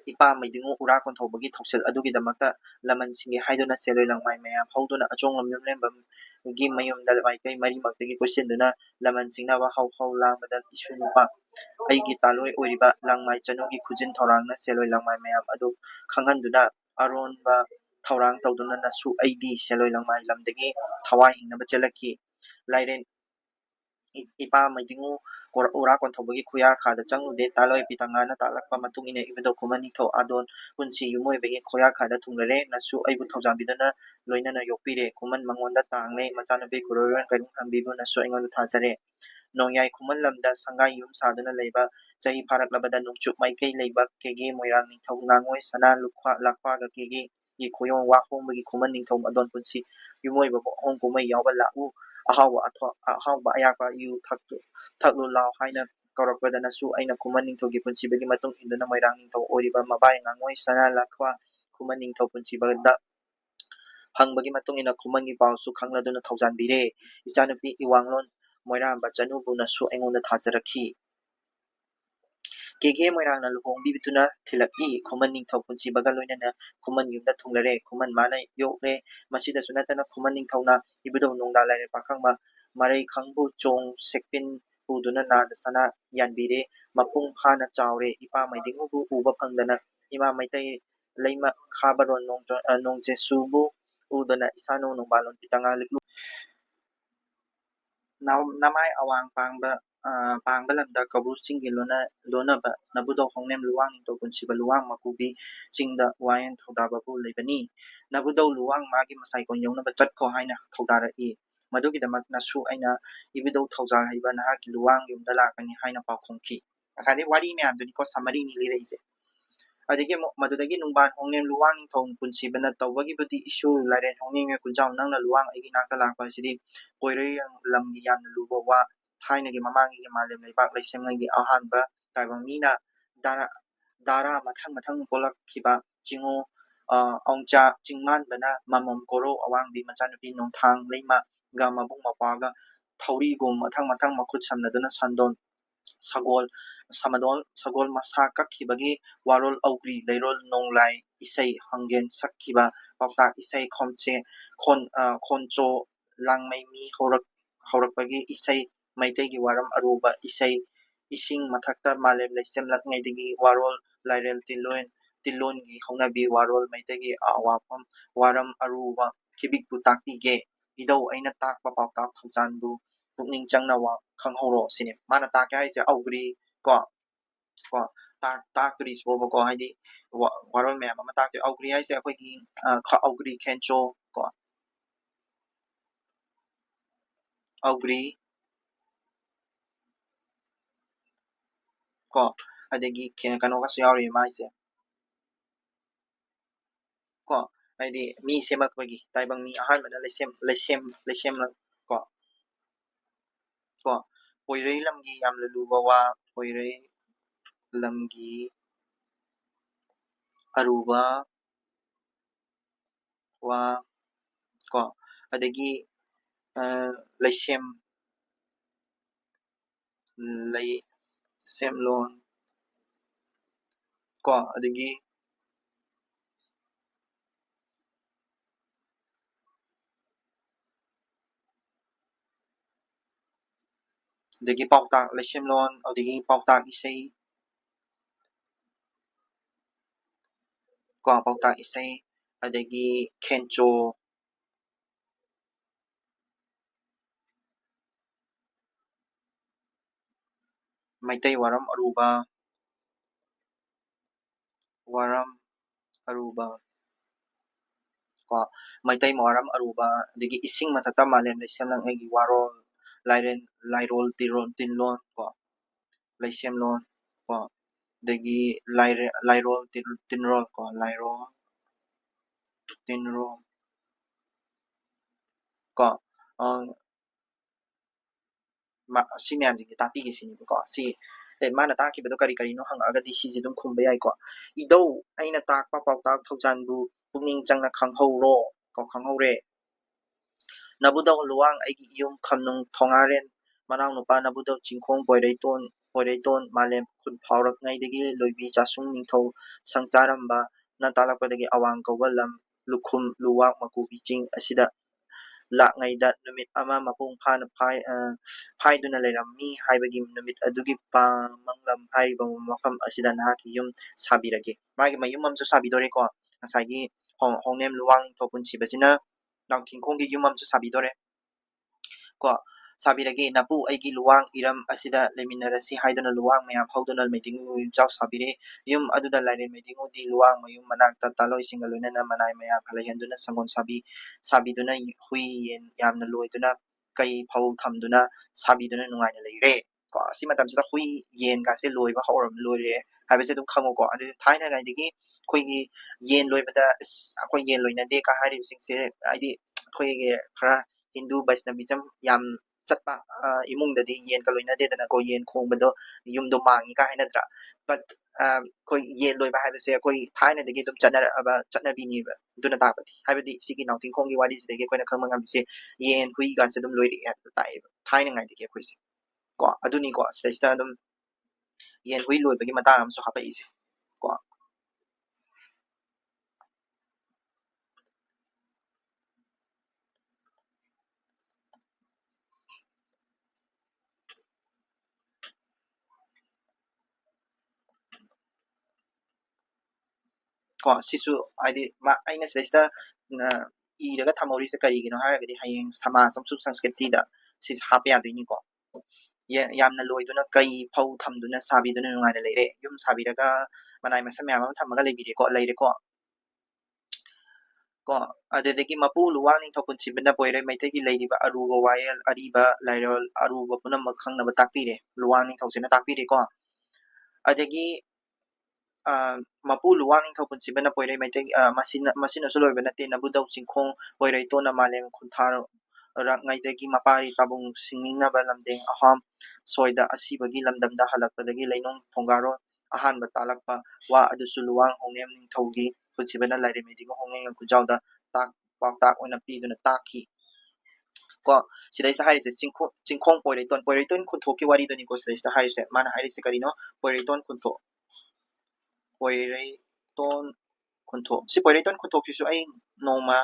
ipa maidingu ura konthobagi thoksel adugi damakta laman singi haiduna seloi langmai mayam hawduna achong lamyum lembam gi mayum dal maikai mari maktagi questionduna laman singna ba haw lamada isunupa aigi taloi oiriba langmai chanugi khujin thorangna seloi langmai mayam adu khanghanduna aronba thorang tawduna nasu aidi seloi langmai lamdagi thawai hingnaba chelaki lairen ipa maidingu ura konthobagi khuya khada changude taloi pitangana talakpa matung ine ibido khumani tho adon punchi yumoi begi khoya khada thunglare nasu aibu thawjambidana loinana yokpire khuman mangonda tangle machanabe kuroran karing ambibu nasu aingonda thajare nongyai khuman lamda sangai yum saduna leiba chahi pharaklabada nungchup maikai leiba kege moirang ningthau ngangoi sana lakpa ga kege gi khoyong wa hongbagi khuman ningthau adon punchi yumoi babo hong kumai yawba lau ahawba ayakpa yu thaklu law haina kaurakpada nasu aina khuman ningthaugi punchibagi matung induna moirang ningthau oriba mabai ngangoi sana lakwa khuman ningthau punchibada hangbagi matung ina khumangi pawsu khangladuna thawjanbire ichanupi iwanglon moiramba chanubu nasu aingonda thajarakhi kege moirangna luhongbi bituna thilaki khuman ningthau punchibaga loinana khuman yumda thunglare khuman mana yokle masida sunatana khuman ningthauna ibudo nongda laire pakhangma marai khangbu chong sekpin ꯎꯗꯨꯅ ꯅꯥꯗ ꯁꯅꯥ ꯌꯥꯟꯕꯤꯔꯦ ꯃꯄꯨꯡ ꯐꯥꯅ ꯆꯥꯎꯔꯦ ꯏꯄꯥ ꯃꯩꯗꯤꯡꯉꯨꯕꯨ ꯎꯕ ꯐꯪꯗꯅ ꯏꯃꯥ ꯃꯩꯇꯩ ꯂꯩꯃ ꯈꯥꯕꯔꯣꯟ ꯅꯣꯡꯖꯦꯁꯨꯕꯨ ꯎꯗꯅ ꯏꯁꯥꯅꯨ ꯅꯣꯡꯕꯥꯂꯣꯟ ꯄꯤꯇꯉꯥ ꯂꯤꯛꯂꯨ ꯅꯃꯥꯏ ꯑꯋꯥꯡ ꯄꯥꯡꯕ ꯂꯝꯗ ꯀꯧꯕ꯭ꯔꯨ ꯆꯤꯡꯒꯤ ꯂꯣꯟꯅꯕ ꯅꯕꯨꯗꯧ ꯍꯣꯡꯅꯦꯝ ꯂꯨꯋꯥꯡ ꯅꯤꯡꯊꯧ ꯄꯨꯟꯁꯤꯕ ꯂꯨꯋꯥꯡ ꯃꯀꯨꯕꯤ ꯆꯤꯡꯗ ꯋꯥꯌꯦꯟ ꯊꯧꯗꯥꯕꯕꯨ ꯂꯩꯕꯅꯤ ꯅꯕꯨꯗꯧ ꯂꯨꯋꯥꯡ ꯃꯥꯒꯤ ꯃꯁꯥꯏꯀꯣꯟ ꯌꯧꯅꯕ ꯆꯠꯈꯣ ꯍꯥꯏꯅ ꯊꯧꯗꯥꯔꯛꯏ ꯃꯗꯨꯒꯤꯗꯃꯛꯅꯁꯨ ꯑꯩꯅ ꯏꯕꯨꯙꯧ ꯊꯧꯖꯥꯜ ꯍꯩꯕ ꯅꯍꯥꯛꯀꯤ ꯂꯨꯋꯥꯡ ꯌꯨꯝꯗ ꯂꯥꯛꯀꯅꯤ ꯍꯥꯏꯅ ꯄꯥꯎꯈꯨꯝꯈꯤ ꯉꯁꯥꯏꯗꯩ ꯋꯥꯔꯤ ꯃꯌꯥꯝꯗꯨꯅꯤꯀꯣ ꯁꯝꯃꯔꯤꯅꯤ ꯂꯤꯔꯛꯏꯁꯦ ꯑꯗꯒꯤ ꯑꯃꯨꯛ ꯃꯗꯨꯗꯒꯤ ꯅꯨꯡꯕꯥꯟ ꯍꯣꯡꯅꯦꯝ ꯂꯨꯋꯥꯡ ꯅꯤꯡꯊꯧ ꯄꯨꯟꯁꯤꯕꯅ ꯇꯧꯕꯒꯤꯕꯨꯗꯤ ꯏꯁꯨ ꯂꯥꯏꯔꯦꯟ ꯍꯣꯡꯅꯦꯝ ꯀꯨꯟꯖꯥꯎ ꯅꯪꯅ ꯂꯨꯋꯥꯡ ꯑꯩꯒꯤ ꯅꯥꯛꯇ ꯂꯥꯛꯄ ꯑꯁꯤꯗꯤ ꯄꯣꯏꯔꯩ ꯂꯝꯒꯤ ꯌꯥꯝꯅ ꯂꯨꯕ ꯋꯥ ꯊꯥꯏꯅꯒꯤ ꯃꯃꯥꯡꯒꯤ ꯃꯥꯂꯦꯝ ꯂꯩꯕꯥꯛ ꯂꯩꯁꯦꯝꯂꯒꯤ ꯑꯍꯥꯟꯕ ꯇꯥꯏꯕꯪ ꯃꯤꯅ ꯗꯥꯔꯥ ꯃꯊꯪ ꯃꯊꯪ ꯄꯣꯛꯂꯛꯈꯤꯕ ꯆꯤꯉꯣ ꯑꯣꯡꯆꯥ ꯆꯤꯡꯃꯥꯟꯕꯅ ꯃꯃꯝ ꯀꯣꯔꯧ ꯑꯋꯥꯡꯕꯤ ꯃꯆꯥꯅꯨꯄꯤ ꯅꯣꯡꯊꯥꯡ ꯂꯩꯃꯒ ꯃꯕꯨꯡ ꯃꯧꯄ꯭ꯋꯥꯒ ꯊꯧꯔꯤꯒꯨꯝ ꯃꯊꯪ ꯃꯊꯪ ꯃꯈꯨꯠ ꯁꯝꯅꯗꯨꯅ ꯁꯒꯣꯜ ꯃꯁꯥ ꯀꯛꯈꯤꯕꯒꯤ ꯋꯥꯔꯣꯜ ꯑꯧꯒ꯭ꯔꯤ ꯂꯩꯔꯣꯜ ꯅꯣꯡꯂꯥꯏ ꯏꯁꯩ ꯍꯪꯒꯦꯟ ꯁꯛꯈꯤꯕ ꯄꯥꯎꯇꯥꯛ ꯏꯁꯩ ꯈꯣꯟꯆꯣ ꯂꯥꯡꯃꯩ ꯃꯤ ꯍꯧꯔꯛꯄꯒꯤ ꯏꯁꯩ ꯃꯩꯇꯩꯒꯤ ꯋꯥꯔꯝ ꯑꯔꯨꯕ ꯏꯁꯩ ꯏꯁꯤꯡ ꯃꯊꯛꯇ ꯃꯥꯂꯦꯝ ꯂꯩꯁꯦꯝꯂꯛꯉꯩꯗꯒꯤ ꯋꯥꯔꯣꯜ ꯂꯥꯏꯔꯦꯜ ꯇꯤꯟꯂꯣꯟꯒꯤ ꯍꯧꯅꯕꯤ ꯋꯥꯔꯣꯜ ꯃꯩꯇꯩꯒꯤ ꯑꯋꯥꯐꯝ ꯋꯥꯔꯝ ꯑꯔꯨꯕ ꯈꯤꯕꯤꯛꯄꯨ ꯇꯥꯛꯄꯤꯒꯦ ꯏꯙꯧ ꯑꯩꯅ ꯇꯥꯛꯄ ꯄꯥꯎꯇꯥꯛ ꯊꯧꯖꯥꯟꯕꯨ ꯄꯨꯛꯅꯤꯡ ꯆꯪꯅ ꯈꯪꯍꯧꯔꯣ ꯁꯤꯅꯦ ꯃꯥꯅ ꯇꯥꯛꯀꯦ ꯍꯥꯏꯁꯦ ꯑꯧꯒ꯭ꯔꯤ ꯀꯣ ꯇꯥꯛꯇꯣꯔꯤꯁꯤꯕꯣꯕꯀꯣ ꯍꯥꯏꯗꯤ ꯋꯥꯔꯣꯜ ꯃꯌꯥꯝ ꯑꯃ ꯇꯥꯛꯇꯣꯏ ꯑꯧꯒ꯭ꯔꯤ ꯍꯥꯏꯁꯦ ꯑꯩꯈꯣꯏꯒꯤ ꯑꯧꯒ꯭ꯔꯤ ꯈꯦꯟꯆꯣ ꯀꯣ ꯑꯧꯒ꯭ꯔꯤ ꯀꯣ ꯑꯗꯒꯤ ꯀꯩꯅꯣꯒꯁꯨ ꯌꯥꯎꯔꯤ ꯃꯥꯏꯁꯦ ꯀꯣ ꯍꯥꯏꯗꯤ ꯃꯤ ꯁꯦꯝꯃꯛꯄꯒꯤ ꯇꯥꯏꯕꯪ ꯃꯤ ꯑꯍꯥꯟꯕꯅ ꯂꯩꯁꯦꯝꯂꯛ ꯀꯣ ꯄꯣꯏꯔꯩ ꯂꯝꯒꯤ ꯌꯥꯝꯅ ꯂꯨꯕ ꯋꯥ ꯄꯣꯏꯔꯩ ꯂꯝꯒꯤ ꯑꯔꯨꯕ ꯋꯥ ꯀꯣ ꯑꯗꯒꯤ ꯂꯩꯁꯦꯝꯂꯣꯟ ꯀꯣ ꯑꯗꯒꯤ ꯄꯥꯎꯇꯥꯛ ꯂꯩꯁꯦꯝꯂꯣꯟ ꯑꯗꯒꯤ ꯄꯥꯎꯇꯥꯛ ꯏꯁꯩ ꯀꯣ ꯄꯥꯎꯇꯥꯛ ꯏꯁꯩ ꯑꯗꯒꯤ ꯈꯦꯟꯆꯣ ꯃꯩꯇꯩ ꯋꯥꯔꯝ ꯑꯔꯨꯕ ꯀꯣ ꯃꯩꯇꯩ ꯋꯥꯔꯝ ꯑꯔꯨꯕ ꯑꯗꯒꯤ ꯏꯁꯤꯡ ꯃꯊꯛꯇ ꯃꯥꯂꯦꯝ ꯂꯩꯁꯦꯝꯂꯛꯉꯩꯒꯤ ꯋꯥꯔꯣꯜ ꯂꯥꯏꯔꯣꯜ ꯇꯤꯟꯂꯣꯟ ꯀꯣ ꯂꯩꯁꯦꯝꯂꯣꯟ ꯀꯣ ꯑꯗꯒꯤ ꯂꯥꯏꯔꯣꯜ ꯇꯤꯟꯔꯣꯜ ꯀꯣ ꯂꯥꯏꯔꯣꯜ ꯇꯤꯟꯔꯣꯜ ꯀꯣ ꯁꯤ ꯃꯌꯥꯝꯁꯤꯡꯁꯦ ꯇꯥꯛꯄꯤꯒꯦ ꯁꯤꯅꯦꯕꯀꯣ ꯁꯤ ꯃꯥꯅ ꯇꯥꯛꯈꯤꯕꯗꯣ ꯀꯔꯤ ꯀꯔꯤꯅꯣ ꯍꯪꯉꯛꯑꯒꯗꯤ ꯁꯤꯁꯦ ꯑꯗꯨꯝ ꯈꯨꯝꯕ ꯌꯥꯏꯀꯣ ꯏꯙꯧ ꯑꯩꯅ ꯇꯥꯛꯄ ꯄꯥꯎꯇꯥꯛ ꯊꯧꯖꯥꯟꯕꯨ ꯄꯨꯛꯅꯤꯡ ꯆꯪꯅ ꯈꯪꯍꯧꯔꯦ ꯅꯕꯨꯗꯧ ꯂꯨꯋꯥꯡ ꯑꯩꯒꯤ ꯏꯌꯨꯝ ꯈꯝꯅꯨꯡ ꯊꯣꯉꯥꯔꯦꯟ ꯃꯅꯥꯎ ꯅꯨꯄꯥ ꯅꯕꯨꯗꯧ ꯆꯤꯡꯈꯣꯡ ꯄꯣꯏꯔꯩꯇꯣꯟ ꯃꯥꯂꯦꯝ ꯈꯨꯟ ꯐꯥꯎꯔꯛꯉꯩꯗꯒꯤ ꯂꯣꯏꯕꯤ ꯆꯥꯁꯨꯡ ꯅꯤꯡꯊꯧ ꯁꯪꯆꯥꯔꯝꯕ ꯅ ꯇꯥꯛꯂꯛꯄꯗꯒꯤ ꯑꯋꯥꯡ ꯀꯧꯕ ꯂꯝ ꯂꯨꯈꯨꯝ ꯂꯨꯋꯥꯡ ꯃꯀꯨꯕꯤ ꯆꯤꯡ ꯑꯁꯤꯗ ꯂꯥꯛꯉꯩꯗ ꯅꯨꯃꯤꯠ ꯑꯃ ꯃꯄꯨꯡ ꯐꯥꯅ ꯐꯥꯏꯗꯨꯅ ꯂꯩꯔꯝꯃꯤ ꯍꯥꯏꯕꯒꯤ ꯅꯨꯃꯤꯠ ꯑꯗꯨꯒꯤ ꯄꯥꯃꯪꯂꯝ ꯍꯥꯏꯔꯤꯕ ꯃꯐꯝ ꯑꯁꯤꯗ ꯅꯍꯥꯛꯀꯤ ꯌꯨꯝ ꯁꯥꯕꯤꯔꯒꯦ ꯃꯥꯒꯤ ꯃꯌꯨꯝ ꯑꯃꯁꯨ ꯁꯥꯕꯤꯗꯣꯔꯦꯀꯣ ꯉꯁꯥꯏꯒꯤ ꯍꯣꯡꯅꯦꯝ ꯂꯨꯋꯥꯡ ꯅꯤꯡꯊꯧ ꯄꯨꯟꯁꯤꯕꯁꯤꯅ ꯅꯥꯎꯊꯤꯡꯈꯣꯡꯒꯤ ꯌꯨꯝ ꯑꯃꯁꯨ ꯁꯥꯕꯤꯗꯣꯔꯦ ꯀꯣ ꯁꯥꯕꯤꯔꯒꯦ ꯅꯄꯨ ꯑꯩꯒꯤ ꯂꯨꯋꯥꯡ ꯏꯔꯝ ꯑꯁꯤꯗ ꯂꯩꯃꯤꯟꯅꯔꯁꯤ ꯍꯥꯏꯗꯨꯅ ꯂꯨꯋꯥꯡ ꯃꯌꯥꯝ ꯍꯧꯗꯨꯅ ꯃꯩꯗꯤꯡꯉꯨ ꯌꯨꯝꯖꯥꯎ ꯁꯥꯕꯤꯔꯦ ꯌꯨꯝ ꯑꯗꯨꯗ ꯂꯥꯏꯔꯦꯟ ꯃꯩꯗꯤꯡꯉꯨꯗꯤ ꯂꯨꯋꯥꯡ ꯃꯌꯨꯝ ꯃꯅꯥꯛꯇ ꯇꯥꯂꯣꯏꯁꯤꯡꯒ ꯂꯣꯏꯅꯅ ꯃꯅꯥꯏ ꯃꯌꯥꯝ ꯂꯩꯍꯟꯗꯨꯅ ꯁꯪꯒꯣꯜ ꯁꯥꯕꯤꯗꯨꯅ ꯍꯨꯏ ꯌꯦꯟ ꯌꯥꯝꯅ ꯂꯣꯏꯗꯨꯅ ꯀꯩ ꯐꯧ ꯊꯝꯗꯨꯅ ꯁꯥꯕꯤꯗꯨꯅ ꯅꯨꯡꯉꯥꯏꯅ ꯂꯩꯔꯦ ꯀꯣ ꯁꯤ ꯃꯇꯝꯁꯤꯗ ꯍꯨꯏ ꯌꯦꯟꯒꯥꯁꯦ ꯂꯣꯏꯔꯦ ꯍꯥꯏꯕꯁꯦ ꯑꯗꯨꯝ ꯈꯪꯉꯨꯀꯣ ꯑꯗꯨ ꯊꯥꯏꯅꯉꯩꯗꯒꯤ ꯑꯩꯈꯣꯏꯒꯤ ꯌꯦꯟ ꯂꯣꯏꯕꯗ ꯑꯩꯈꯣꯏ ꯌꯦꯟ ꯂꯣꯏꯅꯗꯦꯒ ꯍꯥꯏꯔꯤꯕꯁꯤꯡꯁꯦ ꯍꯥꯏꯗꯤ ꯑꯩꯈꯣꯏꯒꯤ ꯈꯔ ꯍꯤꯟꯗꯨ ꯕꯩꯁꯅꯕꯤꯖꯝ ꯌꯥꯝ ꯆꯠꯄ ꯏꯃꯨꯡꯗꯗꯤ ꯌꯦꯟꯒ ꯂꯣꯏꯅꯗꯦꯗꯅꯀꯣ ꯌꯦꯟ ꯈꯣꯡꯕꯗꯣ ꯌꯨꯝꯗꯣ ꯃꯥꯡꯉꯤꯒ ꯍꯥꯏꯅꯗ꯭ꯔꯥ ꯕꯠ ꯑꯩꯈꯣꯏ ꯌꯦꯟ ꯂꯣꯏꯕ ꯍꯥꯏꯕꯁꯦ ꯑꯩꯈꯣꯏ ꯊꯥꯏꯅꯗꯒꯤ ꯑꯗꯨꯝ ꯆꯠꯅꯔꯛꯑꯕ ꯆꯠꯅꯕꯤꯅꯦꯕ ꯑꯗꯨꯅ ꯇꯥꯛꯄꯗꯤ ꯍꯥꯏꯕꯗꯤ ꯁꯤꯒꯤ ꯅꯥꯎꯊꯤꯡꯈꯣꯡꯒꯤ ꯋꯥꯔꯤꯁꯤꯗꯒꯤ ꯑꯩꯈꯣꯏꯅ ꯈꯪꯕ ꯉꯝꯃꯤꯁꯦ ꯌꯦꯟ ꯍꯨꯏꯒꯥꯁꯦ ꯑꯗꯨꯝ ꯂꯣꯏꯔꯛꯑꯦ ꯍꯥꯏꯕꯗꯣ ꯇꯥꯛꯑꯦꯕ ꯊꯥꯏꯅꯉꯥꯏꯗꯒꯤ ꯑꯩꯈꯣꯏꯁꯦ ꯀꯣ ꯑꯗꯨꯅꯤꯀꯣ ꯁꯤꯗꯩꯁꯤꯗ ꯑꯗꯨꯝ ꯌꯦꯟ ꯍꯨꯏ ꯂꯣꯏꯕꯒꯤ ꯃꯇꯥꯡ ꯑꯃꯁꯨ ꯍꯥꯄꯛꯏꯁꯦ ꯀꯣ ꯀꯣ ꯁꯤꯁꯨ ꯍꯥꯏꯗꯤ ꯑꯩꯅ ꯁꯤꯗꯩꯁꯤꯗ ꯏꯔꯒ ꯊꯝꯍꯧꯔꯤꯁꯦ ꯀꯔꯤꯒꯤꯅꯣ ꯍꯥꯏꯔꯒꯗꯤ ꯍꯌꯦꯡ ꯁꯃꯥꯖ ꯑꯃꯁꯨꯡ ꯁꯪꯁꯀ꯭ꯔꯤꯇꯤꯗ ꯁꯤꯁꯦ ꯍꯥꯞꯄ ꯌꯥꯗꯣꯏꯅꯤꯀꯣ ꯌꯥꯝꯅ ꯂꯣꯏꯗꯨꯅ ꯀꯩ ꯐꯧ ꯊꯝꯗꯨꯅ ꯁꯥꯕꯤꯗꯨꯅ ꯅꯨꯡꯉꯥꯏꯅ ꯂꯩꯔꯦ ꯌꯨꯝ ꯁꯥꯕꯤꯔꯒ ꯃꯅꯥꯏ ꯃꯁꯟ ꯃꯌꯥꯝ ꯑꯃ ꯊꯝꯃꯒ ꯂꯩꯔꯦꯀꯣ ꯑꯗꯨꯗꯒꯤ ꯃꯄꯨ ꯂꯨꯋꯥꯡ ꯅꯤꯡꯊꯧ ꯄꯨꯟꯁꯤꯕꯅ ꯄꯣꯏꯔꯩ ꯃꯩꯇꯩꯒꯤ ꯂꯩꯔꯤꯕ ꯑꯔꯨꯕ ꯋꯥꯌꯦꯜ ꯑꯔꯤꯕ ꯂꯥꯏꯔꯣꯜ ꯑꯔꯨꯕ ꯄꯨꯝꯅꯃꯛ ꯈꯪꯅꯕ ꯇꯥꯛꯄꯤꯔꯦ ꯂꯨꯋꯥꯡ ꯅꯤꯡꯊꯧꯁꯤꯅ ꯇꯥꯛꯄꯤꯔꯦꯀꯣ ꯑꯗꯒꯤ ꯃꯄꯨ ꯂꯨꯋꯥꯡ ꯅꯤꯡꯊꯧ ꯄꯨꯟꯁꯤꯕꯅ ꯄꯣꯏꯔꯩ ꯃꯩꯇꯩ ꯃꯁꯤꯅꯁꯨ ꯂꯣꯏꯕ ꯅꯠꯇꯦ ꯅꯕꯨꯗꯧ ꯆꯤꯡꯈꯣꯡ ꯄꯣꯏꯔꯩ ꯇꯣꯟꯅ ꯃꯥꯂꯦꯝ ꯈꯨꯟꯊꯥꯔꯛꯉꯩꯗꯒꯤ ꯃꯄꯥꯔꯤ ꯇꯥꯕꯨꯡ ꯁꯤꯡꯅꯤꯡꯅꯕ ꯂꯝꯗꯦꯡ ꯑꯍꯥꯝ ꯁꯣꯏꯗ ꯑꯁꯤꯕꯒꯤ ꯂꯝꯗꯝꯗ ꯍꯜꯂꯛꯄꯗꯒꯤ ꯂꯩꯅꯨꯡ ꯊꯣꯡꯒꯥꯔꯣꯟ ꯑꯍꯥꯟꯕ ꯇꯥꯂꯛꯄ ꯋꯥ ꯑꯗꯨꯁꯨ ꯂꯨꯋꯥꯡ ꯍꯣꯡꯅꯦꯝ ꯅꯤꯡꯊꯧꯒꯤ ꯄꯨꯟꯁꯤꯕꯅ ꯂꯥꯏꯔꯦꯝꯕꯤꯗꯒꯤ ꯍꯣꯡꯅꯦꯝ ꯈꯨꯟꯖꯥꯎꯗ ꯄꯥꯎꯇꯥꯛ ꯑꯣꯏꯅ ꯄꯤꯗꯨꯅ ꯇꯥꯛꯈꯤ ꯀꯣ ꯁꯤꯗꯩꯁꯤꯗ ꯍꯥꯏꯔꯤꯁꯦ ꯆꯤꯡꯈꯣꯡ ꯄꯣꯏꯔꯩꯇꯣꯟ ꯈꯨꯟꯊꯣꯛꯀꯤ ꯋꯥꯔꯤꯗꯨꯅꯤꯀꯣ ꯁꯤꯗꯩꯁꯤꯗ ꯍꯥꯏꯔꯤꯁꯦ ꯃꯥꯅ ꯍꯥꯏꯔꯤꯁꯦ ꯀꯔꯤꯅꯣ ꯄꯣꯏꯔꯩꯇꯣꯟ ꯈꯨꯟꯊꯣꯛ ꯁꯤ ꯄꯣꯏꯔꯩꯇꯣꯟ ꯈꯨꯟꯊꯣꯛꯁꯤꯁꯨ ꯑꯩ ꯅꯣꯡꯃ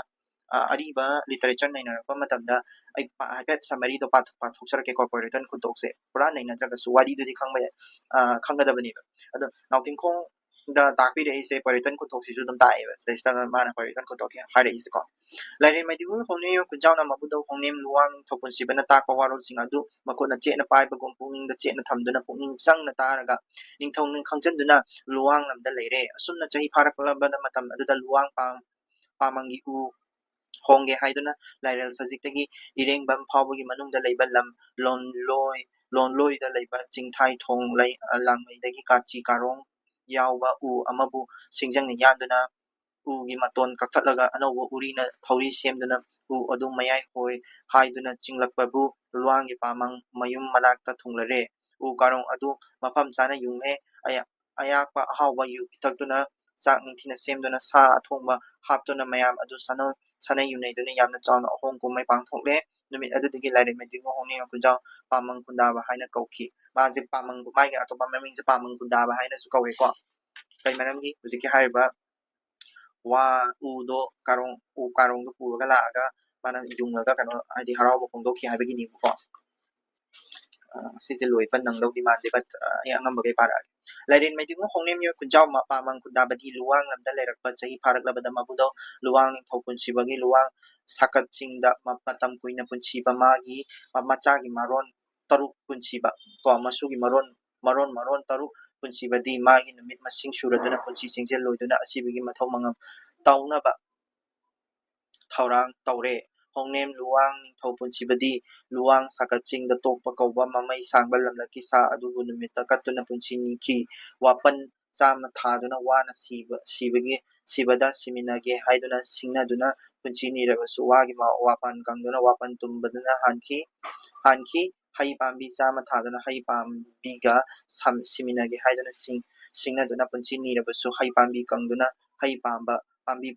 ꯑꯔꯤꯕ ꯂꯤꯇꯔꯦꯆꯔ ꯅꯩꯅꯔꯛꯄ ꯃꯇꯝꯗ ꯑꯩ ꯍꯥꯏꯐꯦꯠ ꯁꯃꯔꯤꯗꯣ ꯄꯥꯊꯣꯛꯆꯔꯛꯀꯦꯀꯣ ꯄꯣꯏꯔꯩꯇꯣꯟ ꯈꯨꯟꯊꯣꯛꯁꯦ ꯄꯨꯔꯥ ꯅꯩꯅꯗ꯭ꯔꯒꯁꯨ ꯋꯥꯔꯤꯗꯨꯗꯤ ꯈꯪꯒꯗꯕꯅꯦꯕ ꯑꯗꯣ ꯅꯥꯎꯇꯤꯡꯈꯣꯡꯗ ꯇꯥꯛꯄꯤꯔꯛꯏꯁꯦ ꯄꯣꯏꯔꯩꯇꯣꯟ ꯈꯨꯟꯊꯣꯛꯁꯤꯁꯨ ꯑꯗꯨꯝ ꯇꯥꯛꯑꯦꯕ ꯁꯤꯗꯩꯁꯤꯗ ꯃꯥꯅ ꯄꯣꯏꯔꯩꯇꯣꯟ ꯈꯨꯟꯊꯣꯛꯀꯤ ꯍꯥꯏꯔꯛꯏꯁꯦꯀꯣ ꯂꯥꯏꯔꯦꯟꯃꯩꯗꯤꯒꯨ ꯍꯣꯡꯅꯦꯝ ꯈꯨꯟꯖꯥꯎꯅ ꯃꯕꯨꯗꯧ ꯍꯣꯡꯅꯦꯝ ꯂꯨꯋꯥꯡ ꯅꯤꯡꯊꯧ ꯄꯨꯟꯁꯤꯕꯅ ꯇꯥꯛꯄ ꯋꯥꯔꯣꯜꯁꯤꯡ ꯑꯗꯨ ꯃꯈꯨꯠꯅ ꯆꯦꯠꯅ ꯄꯥꯏꯕꯒꯨꯝ ꯄꯨꯛꯅꯤꯡꯗ ꯆꯦꯠꯅ ꯊꯝꯗꯨꯅ ꯄꯨꯛꯅꯤꯡ ꯆꯪꯅ ꯇꯥꯔꯒ ꯅꯤꯡꯊꯧꯅ ꯈꯪꯖꯟꯗꯨꯅ ꯂꯨꯋꯥꯡ ꯂꯝꯗ ꯂꯩꯔꯦ ꯑꯁꯨꯝꯅ ꯆꯍꯤ ꯐꯥꯔꯛꯂꯕ ꯃꯇꯝ ꯑꯗꯨꯗ ꯂꯨꯋꯥꯡ ꯄꯥꯃꯪꯒꯤ ꯍꯣꯡꯒꯦ ꯍꯥꯏꯗꯨꯅ ꯂꯥꯏꯔꯦꯜ ꯁꯖꯤꯛꯇꯒꯤ ꯏꯔꯦꯡꯕꯝ ꯐꯥꯎꯕꯒꯤ ꯃꯅꯨꯡꯗ ꯂꯩꯕ ꯂꯝ ꯂꯣꯟꯂꯣꯏꯗ ꯂꯩꯕ ꯆꯤꯡꯊꯥꯏ ꯊꯣꯡ ꯂꯥꯡꯃꯩꯗꯒꯤ ꯀꯥꯆꯤ ꯀꯥꯔꯣꯡ ꯌꯥꯎꯕ ꯎ ꯑꯃꯕꯨ ꯁꯤꯡꯖꯪꯅ ꯌꯥꯟꯗꯨꯅ ꯎꯒꯤ ꯃꯇꯣꯟ ꯀꯛꯊꯠꯂꯒ ꯑꯅꯧꯕ ꯎꯔꯤꯅ ꯊꯧꯔꯤ ꯁꯦꯝꯗꯨꯅ ꯎ ꯑꯗꯨ ꯃꯌꯥꯏ ꯍꯣꯏ ꯍꯥꯏꯗꯨꯅ ꯆꯤꯡꯂꯛꯄꯕꯨ ꯂꯨꯋꯥꯡꯒꯤ ꯄꯥꯃꯪ ꯃꯌꯨꯝ ꯃꯅꯥꯛꯇ ꯊꯨꯡꯂꯔꯦ ꯎ ꯀꯥꯔꯣꯡ ꯑꯗꯨ ꯃꯐꯝ ꯆꯥꯅ ꯌꯨꯡꯂꯦ ꯑꯌꯥꯛꯄ ꯑꯍꯥꯎꯕ ꯌꯨ ꯄꯤꯊꯛꯇꯨꯅ ꯆꯥꯛ ꯅꯤꯡꯊꯤꯅ ꯁꯦꯝꯗꯨꯅ ꯁꯥ ꯑꯊꯣꯡꯕ ꯍꯥꯞꯇꯨꯅ ꯃꯌꯥꯝ ꯑꯗꯨ ꯁꯥꯅꯩ ꯌꯨꯅꯩꯗꯨꯅ ꯌꯥꯝꯅ ꯆꯥꯎꯅ ꯑꯍꯣꯡ ꯀꯨꯝꯍꯩ ꯄꯥꯡꯊꯣꯛꯂꯦ ꯅꯨꯃꯤꯠ ꯑꯗꯨꯗꯒꯤ ꯂꯥꯏꯔꯦꯟꯃꯩꯗꯤꯡ ꯍꯣꯡꯅꯦꯝ ꯈꯨꯟꯖꯥꯎ ꯄꯥꯃꯪ ꯈꯨꯟꯗꯥꯕ ꯍꯥꯏꯅ ꯀꯧꯈꯤ ꯃꯥꯒꯤ ꯑꯇꯣꯞꯄ ꯃꯃꯤꯡꯁꯦ ꯄꯥꯃꯪ ꯈꯨꯟꯗꯥꯕ ꯍꯥꯏꯅꯁꯨ ꯀꯧꯋꯦꯀꯣ ꯀꯩ ꯃꯔꯝꯒꯤ ꯍꯧꯖꯤꯛꯀꯤ ꯍꯥꯏꯔꯤꯕ ꯎ ꯀꯥꯔꯣꯡꯗꯣ ꯄꯨꯔꯒ ꯂꯥꯛꯑꯒ ꯃꯥꯅ ꯌꯨꯡꯉꯒ ꯍꯥꯏꯗꯤ ꯍꯔꯥꯎꯕ ꯐꯣꯡꯗꯣꯛꯈꯤ ꯍꯥꯏꯕꯒꯤꯅꯤꯕꯀꯣ ꯁꯤꯁꯦ ꯂꯣꯏꯕ ꯅꯪꯗꯧꯗꯤ ꯃꯥꯟꯗꯦ ꯑꯩ ꯑꯉꯝꯕꯈꯩ ꯄꯥꯔꯛꯑꯒꯦ ꯂꯥꯏꯔꯦꯟꯃꯩꯗꯤꯡ ꯍꯣꯡꯅꯦꯝ ꯈꯨꯟꯖꯥꯎ ꯄꯥꯃꯪ ꯈꯨꯟꯗꯥꯕꯗꯤ ꯂꯨꯋꯥꯡ ꯂꯝꯗ ꯂꯩꯔꯛꯄ ꯆꯍꯤ ꯐꯥꯔꯛꯂꯕꯗ ꯃꯕꯨꯗꯧ ꯂꯨꯋꯥꯡ ꯅꯤꯡꯊꯧ ꯄꯨꯟꯁꯤꯕꯒꯤ ꯂꯨꯋꯥꯡ ꯁꯥꯀꯠꯁꯤꯡꯗ ꯃꯇꯝ ꯀꯨꯏꯅ ꯄꯨꯟꯁꯤꯕ ꯃꯥꯒꯤ ꯃꯆꯥꯒꯤ ꯃꯔꯣꯟ ꯇꯔꯨꯛ ꯄꯨꯟꯁꯤꯕ ꯃꯁꯨꯒꯤ ꯃꯔꯣꯟ ꯇꯔꯨꯛ ꯄꯨꯟꯁꯤꯕꯗꯤ ꯃꯥꯒꯤ ꯅꯨꯃꯤꯠ ꯃꯁꯤꯡ ꯁꯨꯔꯗꯨꯅ ꯄꯨꯟꯁꯤ ꯆꯤꯡꯖꯦꯜ ꯂꯣꯏꯗꯨꯅ ꯑꯁꯤꯕꯒꯤ ꯃꯊꯧ ꯃꯉꯝ ꯇꯧꯅꯕ ꯊꯧꯔꯥꯡ ꯇꯧꯔꯦ ꯍꯣꯡꯅꯦꯝ ꯂꯨꯋꯥꯡ ꯅꯤꯡꯊꯧ ꯄꯨꯟꯁꯤꯕꯗꯤ ꯂꯨꯋꯥꯡ ꯁꯥꯀꯠꯁꯤꯡꯗ ꯇꯣꯛꯄ ꯀꯧꯕ ꯃꯃꯩ ꯁꯥꯡꯕ ꯂꯝꯂꯛꯀꯤ ꯁꯥ ꯑꯗꯨꯕꯨ ꯅꯨꯃꯤꯠꯇ ꯀꯠꯇꯨꯅ ꯄꯨꯟꯁꯤ ꯅꯤꯈꯤ ꯋꯥꯄꯟ ꯆꯥꯝꯃ ꯊꯥꯗꯨꯅ ꯋꯥꯅ ꯁꯤꯕꯗ ꯁꯤꯃꯤꯟꯅꯒꯦ ꯍꯥꯏꯗꯨꯅ ꯁꯤꯡꯅꯗꯨꯅ ꯄꯨꯟꯁꯤ ꯅꯤꯔꯕꯁꯨ ꯋꯥꯒꯤ ꯋꯥꯄꯟ ꯀꯪꯗꯨꯅ ꯋꯥꯄꯟ ꯇꯨꯝꯕꯗꯨꯅ ꯍꯥꯟꯈꯤ ꯍꯩ ꯄꯥꯝꯕꯤ ꯆꯥꯝꯃ ꯊꯥꯗꯨꯅ ꯍꯩ ꯄꯥꯝꯕꯤꯒ ꯁꯤꯃꯤꯟꯅꯒꯦ ꯍꯥꯏꯗꯨꯅ ꯁꯤꯡꯅꯗꯨꯅ ꯄꯨꯟꯁꯤ ꯅꯤꯔꯕꯁꯨ ꯍꯩ ꯄꯥꯝꯕꯤ ꯀꯪꯗꯨꯅ ꯍꯩ ꯄꯥꯝꯕ ꯄꯥꯝꯕꯤ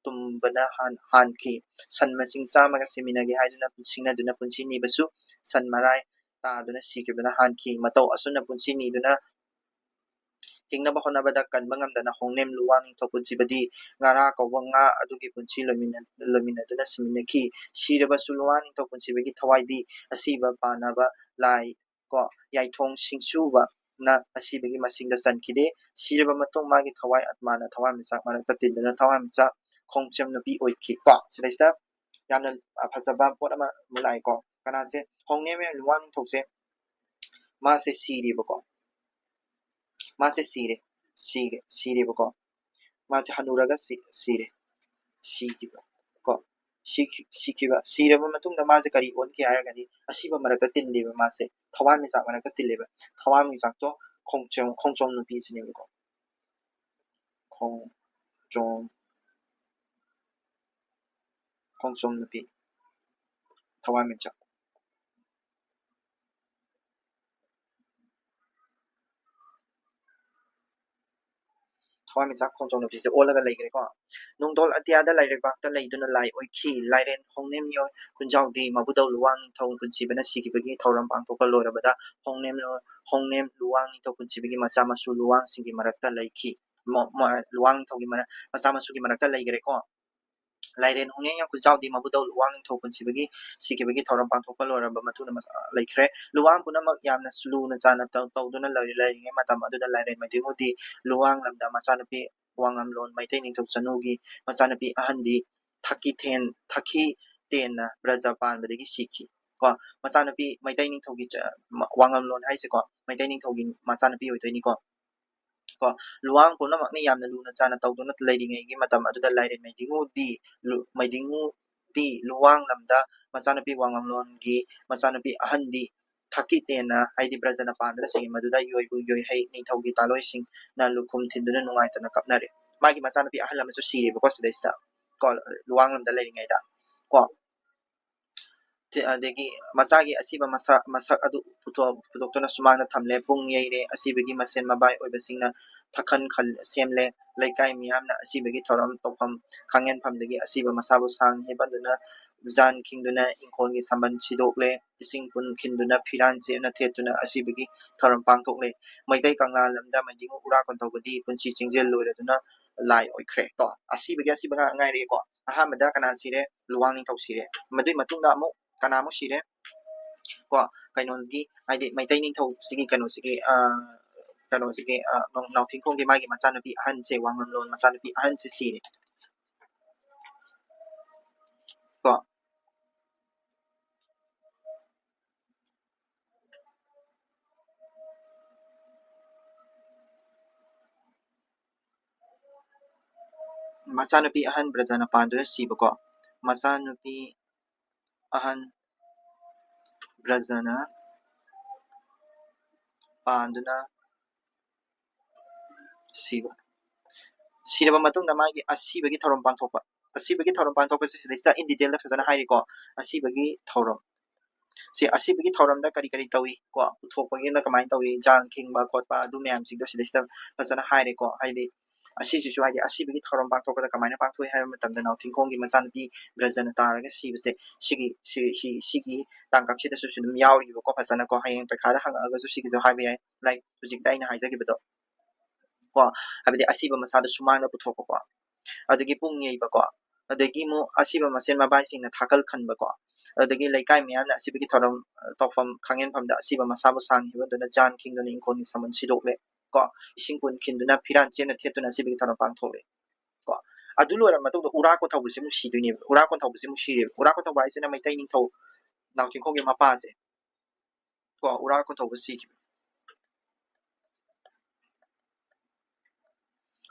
ꯇꯨꯝꯕꯅ ꯍꯥꯟꯈꯤ ꯁꯟ ꯃꯁꯤꯡ ꯆꯥꯝꯃꯒ ꯁꯤꯃꯤꯟꯅꯒꯦ ꯍꯥꯏꯗꯨꯅ ꯁꯤꯡꯅꯗꯨꯅ ꯄꯨꯟꯁꯤ ꯅꯤꯕꯁꯨ ꯁꯟ ꯃꯔꯥꯏ ꯇꯥꯗꯨꯅ ꯁꯤꯈꯤꯕꯅ ꯍꯥꯟꯈꯤ ꯃꯇꯧ ꯑꯁꯨꯝꯅ ꯄꯨꯟꯁꯤ ꯅꯤꯗꯨꯅ ꯍꯤꯡꯅꯕ ꯍꯣꯠꯅꯕꯗ ꯀꯟꯕ ꯉꯝꯗꯅ ꯍꯣꯡꯅꯦꯝ ꯂꯨꯋꯥꯡ ꯅꯤꯡꯊꯧ ꯄꯨꯟꯁꯤꯕꯗꯤ ꯉꯥꯔꯥ ꯀꯧꯕ ꯉꯥ ꯑꯗꯨꯒꯤ ꯄꯨꯟꯁꯤ ꯂꯣꯏꯃꯤꯟꯅꯗꯨꯅ ꯁꯤꯃꯤꯟꯅꯈꯤ ꯁꯤꯔꯕꯁꯨ ꯂꯨꯋꯥꯡ ꯅꯤꯡꯊꯧ ꯄꯨꯟꯁꯤꯕꯒꯤ ꯊꯋꯥꯏꯗꯤ ꯑꯁꯤꯕ ꯄꯥꯟꯅꯕ ꯂꯥꯏ ꯌꯥꯏꯊꯣꯡ ꯁꯤꯡꯁꯨꯕꯅ ꯑꯁꯤꯕꯒꯤ ꯃꯁꯤꯡꯗ ꯆꯟꯈꯤꯗꯦ ꯁꯤꯔꯕ ꯃꯇꯨꯡ ꯃꯥꯒꯤ ꯊꯋꯥꯏ ꯑꯠꯃꯥꯅ ꯊꯋꯥꯟꯃꯤꯆꯥꯛ ꯃꯔꯛꯇ ꯇꯤꯟꯗꯨꯅ ꯊꯋꯥꯟꯃꯤꯆꯥꯛ ꯈꯣꯡꯆꯦꯝ ꯅꯨꯄꯤ ꯑꯣꯏꯈꯤ ꯁꯤꯗꯩꯁꯤꯗ ꯌꯥꯝꯅ ꯐꯖꯕ ꯄꯣꯠ ꯑꯃ ꯂꯥꯛꯑꯦꯀꯣ ꯀꯅꯥꯁꯦ ꯍꯣꯡꯅꯦꯝ ꯂꯨꯋꯥꯡ ꯅꯤꯡꯊꯧꯁꯦ ꯃꯥꯁꯦ ꯁꯤꯔꯦꯕꯀꯣ ꯃꯥꯁꯦ ꯁꯤꯔꯦꯕꯀꯣ ꯃꯥꯁꯦ ꯍꯅꯨꯔꯒ ꯁꯤꯔꯕ ꯃꯇꯨꯡꯗ ꯃꯥꯁꯦ ꯀꯔꯤ ꯑꯣꯟꯈꯤ ꯍꯥꯏꯔꯒꯗꯤ ꯑꯁꯤꯕ ꯃꯔꯛꯇ ꯇꯤꯜꯂꯦꯕ ꯃꯥꯁꯦ ꯊꯋꯥꯟꯃꯤꯆꯥꯛ ꯃꯔꯛꯇ ꯇꯤꯜꯂꯦꯕ ꯊꯋꯥꯟꯃꯤꯆꯥꯛꯇꯣ ꯈꯣꯡꯖꯣꯝ ꯅꯨꯄꯤꯁꯤꯅꯦꯕꯀꯣ ꯈꯣꯡꯖꯣꯝ ꯅꯨꯄꯤ ꯊꯋꯥꯟꯃꯤꯆꯥꯛ ꯈꯣꯡꯖꯣꯝ ꯅꯨꯄꯤꯁꯦ ꯑꯣꯜꯂꯒ ꯂꯩꯈ꯭ꯔꯦꯀꯣ ꯅꯣꯡꯗꯣꯜ ꯑꯇꯤꯌꯥꯗ ꯂꯥꯏꯔꯩꯕꯥꯛꯇ ꯂꯩꯗꯨꯅ ꯂꯥꯏ ꯑꯣꯏꯈꯤ ꯂꯥꯏꯔꯦꯟ ꯍꯣꯡꯅꯦꯝ ꯈꯨꯟꯖꯥꯎꯗꯤ ꯃꯕꯨꯗꯧ ꯂꯨꯋꯥꯡ ꯅꯤꯡꯊꯧ ꯄꯨꯟꯁꯤꯕꯅ ꯁꯤꯈꯤꯕꯒꯤ ꯊꯧꯔꯝ ꯄꯥꯡꯊꯣꯛꯄ ꯂꯣꯏꯔꯕꯗ ꯍꯣꯡꯅꯦꯝ ꯂꯨꯋꯥꯡ ꯅꯤꯡꯊꯧ ꯄꯨꯟꯁꯤꯕꯒꯤ ꯃꯆꯥ ꯃꯁꯨ ꯂꯨꯋꯥꯡꯁꯤꯡꯒꯤ ꯃꯔꯛꯇ ꯂꯩꯈꯤ ꯂꯨꯋꯥꯡ ꯅꯤꯡꯊꯧꯒꯤ ꯃꯆꯥ ꯃꯁꯨꯒꯤ ꯃꯔꯛꯇ ꯂꯩꯈ꯭ꯔꯦꯀꯣ ꯂꯥꯏꯔꯦꯟ ꯍꯣꯡꯅꯦꯝ ꯈꯨꯟꯖꯥꯎꯗꯤ ꯃꯕꯨꯗꯧ ꯂꯨꯋꯥꯡ ꯅꯤꯡꯊꯧ ꯄꯨꯟꯁꯤꯕꯒꯤ ꯁꯤꯈꯤꯕꯒꯤ ꯊꯧꯔꯝ ꯄꯥꯡꯊꯣꯛꯄ ꯂꯣꯏꯔꯕ ꯃꯇꯨꯡꯗ ꯂꯩꯈ꯭ꯔꯦ ꯂꯨꯋꯥꯡ ꯄꯨꯝꯅꯃꯛ ꯌꯥꯝꯅ ꯂꯨꯅ ꯆꯥꯟꯅ ꯇꯧꯗꯨꯅ ꯂꯩꯔꯤꯉꯩ ꯃꯇꯝ ꯑꯗꯨꯗ ꯂꯥꯏꯔꯦꯟꯃꯩꯗꯤꯡꯍꯨꯗꯤ ꯂꯨꯋꯥꯡ ꯂꯝꯗ ꯃꯆꯥꯅꯨꯄꯤ Wangamlon Maitai Ningthau Sanugi Machanapi Ahandi Thaki Tena Brajapan Badagi Siki ko Machanapi Maitai Ningthau gi Wangamlon haise ko Maitai Ningthau gi Machanapi oitoi ko ko luang punamak ni yamna luna chana tawduna leiringai gi matam aduda lairen maidingu ti luang lamda Machanapi Wangamlon gi Machanapi Ahandi Thaki Tena haidi Brajana Pandra sing maduda yoibu yoi hai Ningthau gi taloi sing na lukum thinduna nungai tana kapnare magi Machanapi ahal amasu sire ko sidaista ko luang lamda leiringai da ko adegi masagi asiba masak adu putoktona sumana thamle pung yeire asibagi masen mabai oibasingna thakhan khal semle laikai miyamna asibagi thoram topam khangen phamdagi asiba masabu sang hebaduna jan khingduna ingkhongi samban chidokle isingpun khinduna phiran chena thetuna asibagi thoram pangthokle maitai kangla lamda maidingu ura kontobadi punchi chingjel loiraduna lai oikhre to asibaga ngaire ko ahamada kana sire luwang ning thoksire madui matungda amu kana mo sire ko kainongi haide maitai ning thau sigi kano sigi nong thingkong gi magi Machanapi ahan se Wangamlon Machanapi ahan se sire ko Machanapi ahan Brajana Pandura siba ko Machanapi ahan Brajana Panduna siba siraba matungda magi asibagi thorom pangthokpa sida in detail da fazana hairi ko asibagi thorom si asibagi thorom da kari tawi ko uthokpagi na kamai tawi jang khingba khotpa adu myam sing do sida fazana hairi ko haidi asisisu haidi asibagi thorom pangthokpa da kamai na pangthoi hai matamda naw thingkong gi Machanapi Brajana taraga sibase sigi tangkak sida su dum yauri ko fazana ko hayeng prekha da hanga ga su sigi do haibi like hujik dai na haijagi bedo ko habidi asiba masada sumana puthokpa ko adagi pungyei ba ko adagi mu asiba masen mabai sing na thakal khanba ko adagi laikai miyamna asibagi thoram topam khangen phamda asiba masabu sang hebaduna jan khingduna ingkhoni saman sidokle ko isingpun khinduna phiran chena thetuna asibagi thoram pangthokle ko adulora matungda ura ko thawbusi mu sidoini ura ko thawbusi mu sire ura ko thawbai sena maitai ningthau nawthingkong gi mapa se ko ura ko thawbusi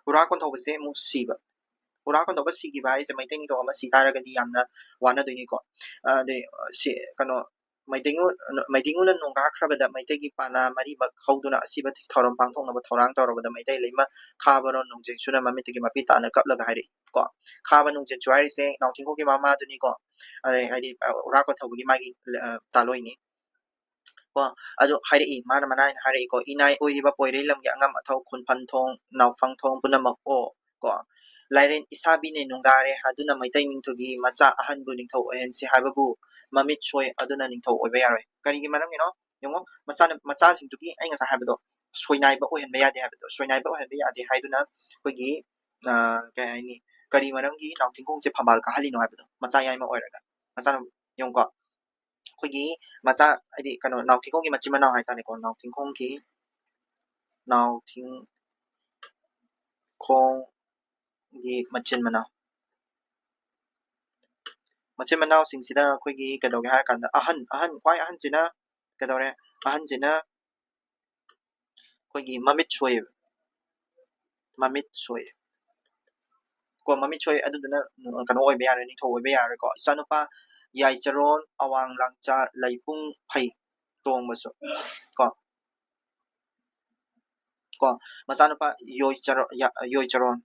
ura ko thawbuse mu siba ura ko thawba sigi bai se maitai ningthau ama sitara gadi yamna wana doini ko de si kano maidingu na nongga khrabada maitai gi pana mari bak hauduna asiba thoram pangthongna ba thorang torobada maitai leima khabaro nongje suna mamiti gi mapi tana kapla ga hairi ko khaba nongje chuari se nawthingko gi mama duni ko haidi ura ko thawgi magi taloini ko adu hairi mana manai hairi ko inai oiriba poirei lamgi angam athau khunphan thong nawphang thong punamak o ko lairen isabi ne nungare aduna maitai ningthogi macha ahan bu ningthau ohen si hababu mamit soi aduna ningthau oiba yaroi kari gi manam gino yongo macha singtugi ai ngasa habado soinai ba ohen ba yade habado soinai ba ohen ba yade haiduna kogi kaini kari manam gi nawthingkong se phamal ka halino habado macha yai ma oiraga macha yongko kogi macha adi kano nawthingkong gi machima naw haitane ko nawthingkong gi machin manaw singsida koigi kadawge har kanda ahan kwai ahan jina kadawre ahan jina koigi mamit soi ko mamit soi aduduna kano oibe yare ni thoi oibe yare ko isanupa yai charon awang langcha laipung phai tongbasu ko masanupa yoi charon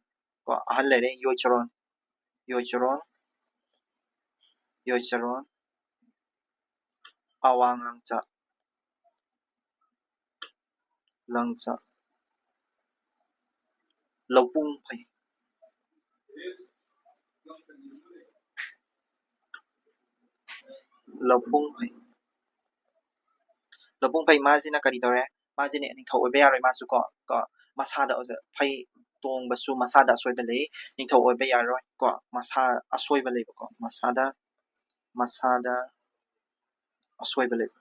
ko ahan lere yoi charon awang langcha laupung phai masina kari dore majine ningthau oibe yaroi masu ko masada phai tongbasu masada asoiba lei ningthau oiba yaroi ko masa asoiba lei ko masada asoiba lei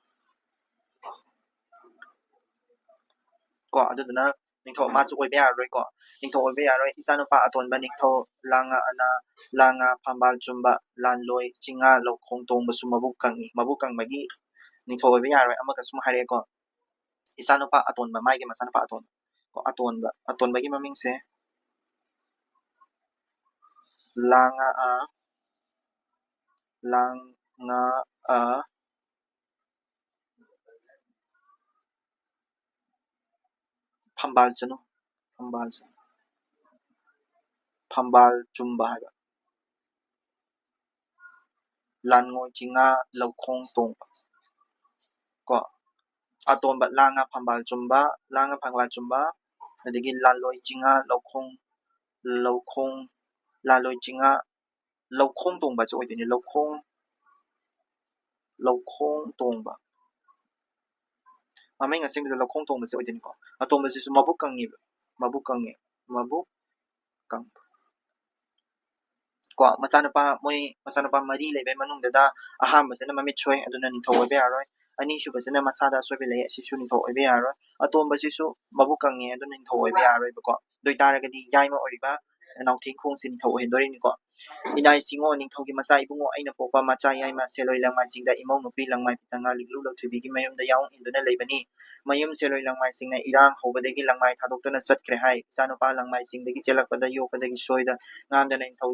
ko aduduna ꯅꯤꯡꯊꯧ ꯃꯥꯁꯨ ꯑꯣꯏꯕ ꯌꯥꯔꯣꯏꯀꯣ ꯅꯤꯡꯊꯧ ꯑꯣꯏꯕ ꯌꯥꯔꯣꯏ ꯏꯆꯥꯅꯨꯄꯥ ꯑꯇꯣꯟꯕ ꯅꯤꯡꯊꯧ ꯂꯥꯡꯉꯥ ꯐꯝꯕꯥꯜ ꯆꯨꯝꯕ ꯂꯥꯟꯂꯣꯏ ꯆꯤꯡꯉꯥ ꯂꯧꯈꯣꯡ ꯇꯣꯡꯕꯁꯨ ꯃꯕꯨꯛ ꯀꯪꯉꯤ ꯃꯕꯨꯛ ꯀꯪꯕꯒꯤ ꯅꯤꯡꯊꯧ ꯑꯣꯏꯕ ꯌꯥꯔꯣꯏ ꯑꯃꯒ ꯁꯨꯝ ꯍꯥꯏꯔꯦꯀꯣ ꯏꯆꯥꯅꯨꯄꯥ ꯑꯇꯣꯟꯕ ꯃꯥꯒꯤ ꯃꯆꯥꯅꯨꯄꯥ ꯑꯇꯣꯟꯕꯒꯤ ꯃꯃꯤꯡꯁꯦ ꯂꯥꯡꯉꯥ ꯐꯝꯕꯥꯜ ꯆꯨꯝꯕ ꯍꯥꯏꯕ ꯂꯥꯟꯉꯣꯏ ꯆꯤꯡꯉꯥ ꯂꯧꯈꯣꯡ ꯇꯣꯡꯕ ꯀꯣ ꯑꯇꯣꯟꯕ ꯂꯥꯡꯉꯥ ꯐꯝꯕꯥꯜ ꯆꯨꯝꯕ ꯑꯗꯒꯤ ꯂꯥꯟꯂꯣꯏ ꯆꯤꯡꯉꯥ ꯂꯥꯟꯂꯣꯏ ꯆꯤꯡꯉꯥ ꯂꯧꯈꯣꯡ ꯇꯣꯡꯕꯁꯨ ꯑꯣꯏꯗꯣꯏꯅꯤ ꯂꯧꯈꯣꯡ ꯇꯣꯡꯕ ꯃꯃꯤꯡ ꯑꯁꯦꯡꯕꯗ ꯂꯧꯈꯣꯡ ꯇꯣꯡꯕꯁꯨ ꯑꯣꯏꯗꯣꯏꯅꯤꯀꯣ ꯑꯇꯣꯟꯕꯁꯤꯁꯨ ꯃꯕꯨꯛ ꯀꯪꯉꯤ ꯀꯣ ꯃꯆꯥꯅꯨꯄꯥ ꯃꯔꯤ ꯂꯩꯕꯩ ꯃꯅꯨꯡꯗ ꯑꯍꯥꯟꯕꯁꯤꯅ ꯃꯃꯤꯠ ꯁꯣꯏ ꯑꯗꯨꯅ ꯅꯤꯡꯊꯧ ꯑꯣꯏꯕ ꯌꯥꯔꯣꯏ ꯑꯅꯤꯁꯨꯕꯁꯤꯅ ꯃꯁꯥꯗ ꯑꯁꯣꯏꯕ ꯂꯩ ꯑꯁꯤꯁꯨ ꯅꯤꯡꯊꯧ ꯑꯣꯏꯕ ꯌꯥꯔꯣꯏ ꯑꯇꯣꯝꯕꯁꯤꯁꯨ ꯃꯕꯨꯛ ꯀꯪꯉꯤ ꯑꯗꯨꯅ ꯅꯤꯡꯊꯧ ꯑꯣꯏꯕ ꯌꯥꯔꯣꯏꯕꯀꯣ ꯑꯗꯨ ꯑꯣꯏꯇꯥꯔꯒꯗꯤ ꯌꯥꯏꯃ ꯑꯣꯏꯔꯤꯕ ꯅꯥꯎꯊꯦꯡꯈꯣꯡꯁꯤ ꯅꯤꯡꯊꯧ ꯑꯣꯏꯍꯟꯗꯣꯔꯤꯅꯤꯀꯣ ꯏꯅꯥꯏ ꯁꯤꯡꯉꯣ ꯅꯤꯡꯊꯧꯒꯤ ꯃꯆꯥ ꯏꯕꯨꯡꯉꯣ ꯑꯩꯅ ꯄꯣꯛꯄ ꯃꯆꯥ ꯌꯥꯏꯃ ꯁꯦꯂꯣꯏ ꯂꯪꯃꯥꯏꯁꯤꯡꯗ ꯏꯃꯧ ꯅꯨꯄꯤ ꯂꯪꯃꯥꯏ ꯄꯤꯇꯪꯉꯥ ꯂꯤꯛꯂꯨ ꯂꯧꯊꯣꯏꯕꯤꯒꯤ ꯃꯌꯨꯝꯗ ꯌꯥꯎ ꯏꯟꯗꯨꯅ ꯂꯩꯕꯅꯤ ꯃꯌꯨꯝ ꯁꯦꯂꯣꯏ ꯂꯪꯃꯥꯏꯁꯤꯡꯅ ꯏꯔꯥꯡ ꯍꯧꯕꯗꯒꯤ ꯂꯪꯃꯥꯏ ꯊꯥꯗꯣꯛꯇꯨꯅ ꯆꯠꯈ꯭ꯔꯦ ꯍꯥꯏ ꯏꯆꯥꯅꯨꯄꯥ ꯂꯪꯃꯥꯏꯁꯤꯡꯗꯒꯤ ꯆꯦꯜꯂꯛꯄꯗ ꯌꯣꯛꯄꯗꯒꯤ ꯁꯣꯏꯗ ꯉꯥꯝꯗꯅ ꯅꯤꯡꯊꯧ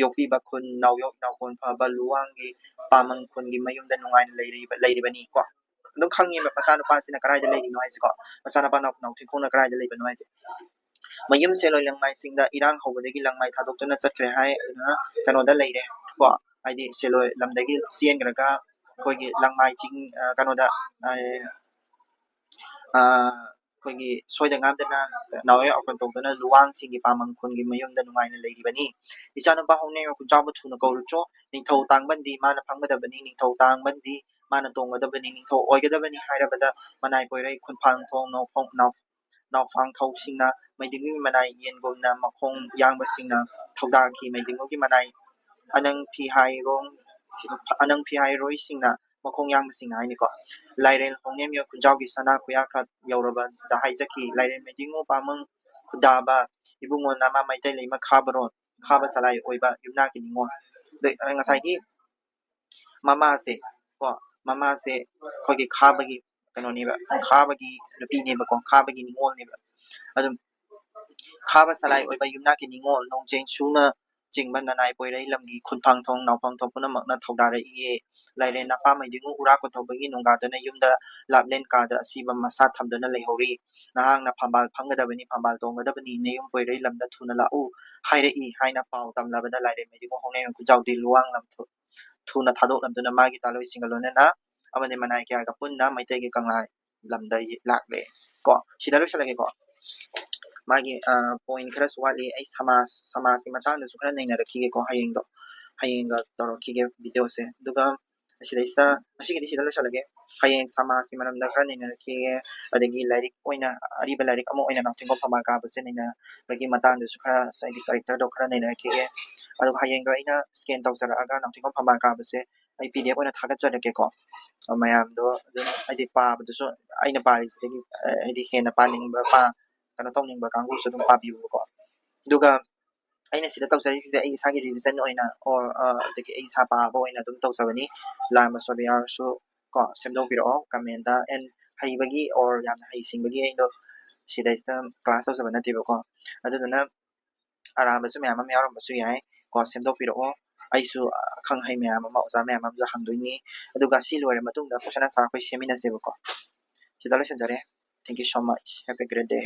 ꯌꯣꯛꯄꯤꯕ ꯈꯨꯟ ꯅꯥꯎꯌꯣꯛ ꯅꯥꯎꯀꯣꯟ ꯐꯕ ꯂꯨꯋꯥꯡꯒꯤ ꯄꯥꯃꯪ ꯈꯨꯟꯒꯤ ꯃꯌꯨꯝꯗ ꯅꯨꯡꯉꯥꯏꯅ ꯂꯩꯔꯤꯕꯅꯤ ꯀꯣ ꯑꯗꯨꯝ ꯈꯪꯉꯦꯕ ꯃꯆꯥꯅꯨꯄꯥꯁꯤꯅ ꯀꯗꯥꯏꯗ ꯂꯩꯔꯤꯅꯣ ꯍꯥꯏꯁꯤꯀꯣ ꯃꯆꯥꯅꯨꯄꯥ ꯅꯥꯎꯊꯦꯡꯈꯣꯡꯅ ꯀꯗꯥꯏꯗ ꯂꯩꯕꯅꯣ ꯍꯥꯏꯁꯦ ꯃꯌꯨꯝ ꯁꯦꯂꯣꯏ ꯂꯪꯃꯥꯏꯁꯤꯡꯗ ꯏꯔꯥꯡ ꯍꯧꯕꯗꯒꯤ ꯂꯪꯃꯥꯏ ꯊꯥꯗꯣꯛꯇꯨꯅ ꯆꯠꯈ꯭ꯔꯦ ꯍꯥꯏ ꯑꯗꯨꯅ ꯀꯩꯅꯣꯗ ꯂꯩꯔꯦ ꯀꯣ ꯍꯥꯏꯗꯤ ꯁꯦꯂꯣꯏ ꯂꯝꯗꯒꯤ ꯆꯦꯟꯈ꯭ꯔꯒ ꯑꯩꯈꯣꯏꯒꯤ ꯂꯪꯃꯥꯏ ꯆꯤꯡ ꯀꯩꯅꯣꯗ ꯑꯩꯈꯣꯏꯒꯤ ꯁꯣꯏꯗ ꯉꯥꯝꯗꯅ ꯅꯥꯎꯌꯣꯛ ꯑꯀꯣꯟ ꯇꯧꯗꯨꯅ ꯂꯨꯋꯥꯡꯁꯤꯡꯒꯤ ꯄꯥꯃꯪ ꯈꯨꯟꯒꯤ ꯃꯌꯨꯝꯗ ꯅꯨꯡꯉꯥꯏꯅ ꯂꯩꯔꯤꯕꯅꯤ ꯏꯆꯥꯅꯨꯄꯥ ꯍꯣꯡꯅꯦꯝ ꯈꯨꯟꯖꯥꯎꯕ ꯊꯨꯅ ꯀꯧꯔꯨꯆꯣ ꯅꯤꯡꯊꯧ ꯇꯥꯡꯕꯟꯗꯤ ꯃꯥꯅ ꯐꯝꯒꯗꯕꯅꯤ ꯅꯤꯡꯊꯧ ꯇꯥꯡꯕꯟꯗꯤ ꯃꯥꯅ ꯇꯣꯡꯒꯗꯕꯅꯤ ꯅꯤꯡꯊꯧ ꯑꯣꯏꯒꯗꯕꯅꯤ ꯍꯥꯏꯔꯕꯗ ꯃꯅꯥꯏ ꯄꯣꯏꯔꯩ ꯈꯨꯟꯐꯥꯡꯊꯣꯡ ꯅꯥꯎꯐꯥꯡꯊꯧꯁꯤꯡꯅ ꯃꯩꯗꯤꯡꯒꯤ ꯃꯅꯥꯏ ꯌꯦꯟꯒꯨꯝꯅ ꯃꯈꯣꯡ ꯌꯥꯡꯕꯁꯤꯡꯅ ꯊꯧꯗꯥꯈꯤ ꯃꯩꯗꯤꯡꯒꯤ ꯃꯅꯥꯏ ꯑꯅꯪ ꯐꯤꯍꯥꯏꯔꯣꯏꯁꯤꯡꯅ ꯃꯈꯣꯡ ꯌꯥꯡꯕꯁꯤꯡꯅ ꯍꯥꯏꯅꯤꯀꯣ ꯂꯥꯏꯔꯦꯜ ꯍꯣꯡꯅꯦꯝ ꯈꯨꯟꯖꯥꯎꯒꯤ ꯁꯅꯥ ꯈꯨꯌꯥꯈꯠ ꯌꯧꯔꯕꯗ ꯍꯥꯏꯖꯈꯤ ꯂꯥꯏꯔꯦꯜ ꯃꯩꯗꯤꯡꯉꯨ ꯄꯥꯃꯪ ꯈꯨꯗꯥꯕ ꯏꯕꯨꯡꯉꯣ ꯅꯃꯥ ꯃꯩꯇꯩ ꯂꯩꯃ ꯈꯥꯕ ꯁꯂꯥꯏ ꯑꯣꯏꯕ ꯌꯨꯝꯅꯥꯛꯀꯤ ꯅꯤꯡꯉꯣꯜ ꯉꯁꯥꯏꯒꯤ ꯃꯃꯥꯁꯦ ꯑꯩꯈꯣꯏꯒꯤ ꯈꯥꯕꯒꯤ ꯀꯩꯅꯣꯅꯦꯕ ꯈꯥꯕꯒꯤ ꯅꯨꯄꯤꯅꯦꯕꯀꯣ ꯈꯥꯕꯒꯤ ꯅꯤꯡꯉꯣꯜꯅꯦꯕ ꯑꯗꯨꯝ ꯈꯥꯕ ꯁꯂꯥꯏ ꯑꯣꯏꯕ ꯌꯨꯝꯅꯥꯛꯀꯤ ꯅꯤꯡꯉꯣꯜ ꯅꯣꯡꯖꯦꯡ ꯁꯨꯅ ꯆꯤꯡꯕ ꯅꯅꯥꯏ ꯄꯣꯏꯔꯩ ꯂꯝꯒꯤ ꯈꯨꯟꯐꯥꯡꯊꯣꯡ ꯅꯥꯎꯐꯥꯡꯊꯣꯡ ꯄꯨꯝꯅꯃꯛꯅ ꯊꯧꯗꯥꯔꯛꯏꯌꯦ ꯂꯥꯏꯔꯦꯟ ꯅꯄꯥ ꯃꯩꯗꯤꯡꯉꯨ ꯎꯔꯥꯛ ꯀꯣꯊꯧꯕꯒꯤ ꯅꯣꯡꯒꯥꯗꯨꯅ ꯌꯨꯝꯗ ꯂꯥꯞꯂꯦꯟ ꯀꯥꯗ ꯑꯁꯤꯕ ꯃꯁꯥ ꯊꯝꯗꯨꯅ ꯂꯩꯍꯧꯔꯤ ꯅꯍꯥꯛꯅ ꯐꯝꯕꯥꯜ ꯐꯝꯒꯗꯕꯅꯤ ꯐꯝꯕꯥꯜ ꯇꯣꯡꯒꯗꯕꯅꯤ ꯅꯌꯨꯝ ꯄꯣꯏꯔꯩ ꯂꯝꯗ ꯊꯨꯅ ꯂꯥꯛꯎ ꯍꯥꯏꯔꯛꯏ ꯍꯥꯏꯅ ꯄꯥꯎ ꯇꯝꯂꯕꯗ ꯂꯥꯏꯔꯦꯟ ꯃꯩꯗꯤꯡꯉꯨ ꯍꯣꯡꯅꯦꯝ ꯈꯨꯟꯖꯥꯎꯗꯤ ꯂꯨꯋꯥꯡ ꯂꯝ ꯊꯨꯅ ꯊꯥꯗꯣꯛꯂꯝꯗꯨꯅ ꯃꯥꯒꯤ ꯇꯥꯂꯣꯏꯁꯤꯡꯒ ꯂꯣꯏꯅꯅ ꯑꯃꯗꯤ ꯃꯅꯥꯏ ꯀꯌꯥꯒ ꯄꯨꯟꯅ ꯃꯩꯇꯩꯒꯤ ꯀꯪꯂꯥ ꯂꯝꯗ ꯂꯥꯛꯂꯦ ꯀꯣ ꯁꯤꯗ ꯂꯣꯏꯁꯤꯜꯂꯒꯦꯀꯣ ꯃꯥꯒꯤ ꯄꯣꯏꯟ ꯈꯔꯁꯨ ꯋꯥꯠꯂꯤ ꯑꯩ ꯁꯃꯥꯖꯀꯤ ꯃꯇꯥꯡꯗꯁꯨ ꯈꯔ ꯅꯩꯅꯔꯛꯈꯤꯒꯦꯀꯣ ꯍꯌꯦꯡꯒ ꯇꯧꯔꯛꯈꯤꯒꯦ ꯚꯤꯗꯤꯑꯣꯁꯦ ꯑꯗꯨꯒ ꯁꯤꯗꯩꯁꯤꯗ ꯉꯁꯤꯒꯤꯗꯤ ꯁꯤꯗ ꯂꯣꯏꯁꯤꯜꯂꯒꯦ ꯍꯌꯦꯡ ꯁꯃꯥꯖꯀꯤ ꯃꯔꯝꯗ ꯈꯔ ꯅꯩꯅꯔꯛꯈꯤꯒꯦ ꯑꯗꯒꯤ ꯂꯥꯏꯔꯤꯛ ꯑꯣꯏꯅ ꯑꯔꯤꯕ ꯂꯥꯏꯔꯤꯛ ꯑꯃ ꯑꯣꯏꯅ ꯅꯥꯎꯊꯦꯡꯈꯣꯡ ꯐꯝꯕꯥꯜ ꯀꯥꯕꯁꯦ ꯅꯩꯅꯕꯒꯤ ꯃꯇꯥꯡꯗꯁꯨ ꯈꯔ ꯍꯥꯏꯗꯤ ꯀꯦꯔꯦꯛꯇꯔꯗꯣ ꯈꯔ ꯅꯩꯅꯔꯛꯈꯤꯒꯦ ꯑꯗꯨꯒ ꯍꯌꯦꯡꯗꯣ ꯑꯩꯅ ꯁ꯭ꯀꯦꯟ ꯇꯧꯖꯔꯛꯑꯒ ꯅꯥꯎꯊꯦꯡꯈꯣꯡ ꯐꯝꯕꯥꯜ ꯀꯥꯕꯁꯦ ꯑꯩ PDF ꯑꯣꯏꯅ ꯊꯥꯒꯠꯆꯔꯛꯀꯦꯀꯣ ꯃꯌꯥꯝꯗꯣ ꯑꯗꯨꯝ ꯍꯥꯏꯗꯤ ꯄꯥꯕꯗꯁꯨ ꯑꯩꯅ ꯄꯥꯔꯤꯁꯤꯗꯒꯤ ꯍꯥꯏꯗꯤ ꯍꯦꯟꯅ ꯄꯥꯅꯤꯡꯕ ꯀꯩꯅꯣ ꯇꯧꯅꯤꯡꯕ ꯀꯥꯡꯕꯨꯁꯨ ꯑꯗꯨꯝ ꯄꯥꯕꯤꯌꯨꯕꯀꯣ ꯑꯗꯨꯒ ꯑꯩꯅ ꯁꯤꯗ ꯇꯧꯖꯔꯤꯁꯦ ꯑꯩ ꯏꯁꯥꯒꯤ ꯔꯤꯚꯤꯖꯟ ꯑꯣꯏꯅ ꯑꯗꯒꯤ ꯑꯩ ꯏꯁꯥ ꯄꯥꯕ ꯑꯣꯏꯅ ꯑꯗꯨꯝ ꯇꯧꯖꯕꯅꯤ ꯂꯥꯟꯕ ꯁꯣꯏꯕ ꯌꯥꯎꯔꯁꯨ ꯀꯣ ꯁꯦꯝꯗꯣꯛꯄꯤꯔꯛꯑꯣ ꯀꯃꯦꯟꯇ ꯑꯦꯟ ꯍꯩꯕꯒꯤ ꯑꯣꯔ ꯌꯥꯝꯅ ꯍꯩꯁꯤꯡꯕꯒꯤ ꯑꯩꯗꯣ ꯁꯤꯗꯩꯁꯤꯗ ꯀ꯭ꯂꯥꯁ ꯇꯧꯖꯕ ꯅꯠꯇꯦꯕꯀꯣ ꯑꯗꯨꯗꯨꯅ ꯑꯔꯥꯟꯕꯁꯨ ꯃꯌꯥꯝ ꯑꯃ ꯌꯥꯎꯔꯝꯕꯁꯨ ꯌꯥꯏ ꯀꯣ ꯁꯦꯝꯗꯣꯛꯄꯤꯔꯛꯑꯣ ꯑꯩꯁꯨ ꯑꯈꯪ ꯑꯍꯩ ꯃꯌꯥꯝ ꯑꯃ ꯑꯣꯖꯥ ꯃꯌꯥꯝ ꯑꯃꯁꯨ ꯍꯪꯗꯣꯏꯅꯤ ꯑꯗꯨꯒ ꯁꯤ ꯂꯣꯏꯔ ꯃꯇꯨꯡꯗ ꯀꯣꯏꯁꯟ ꯑꯟꯁꯔ ꯑꯩꯈꯣꯏ ꯁꯦꯝꯃꯤꯟꯅꯁꯦꯕꯀꯣ ꯁꯤꯗ ꯂꯣꯏꯁꯤꯟꯖꯔꯦ thank you so much have a great day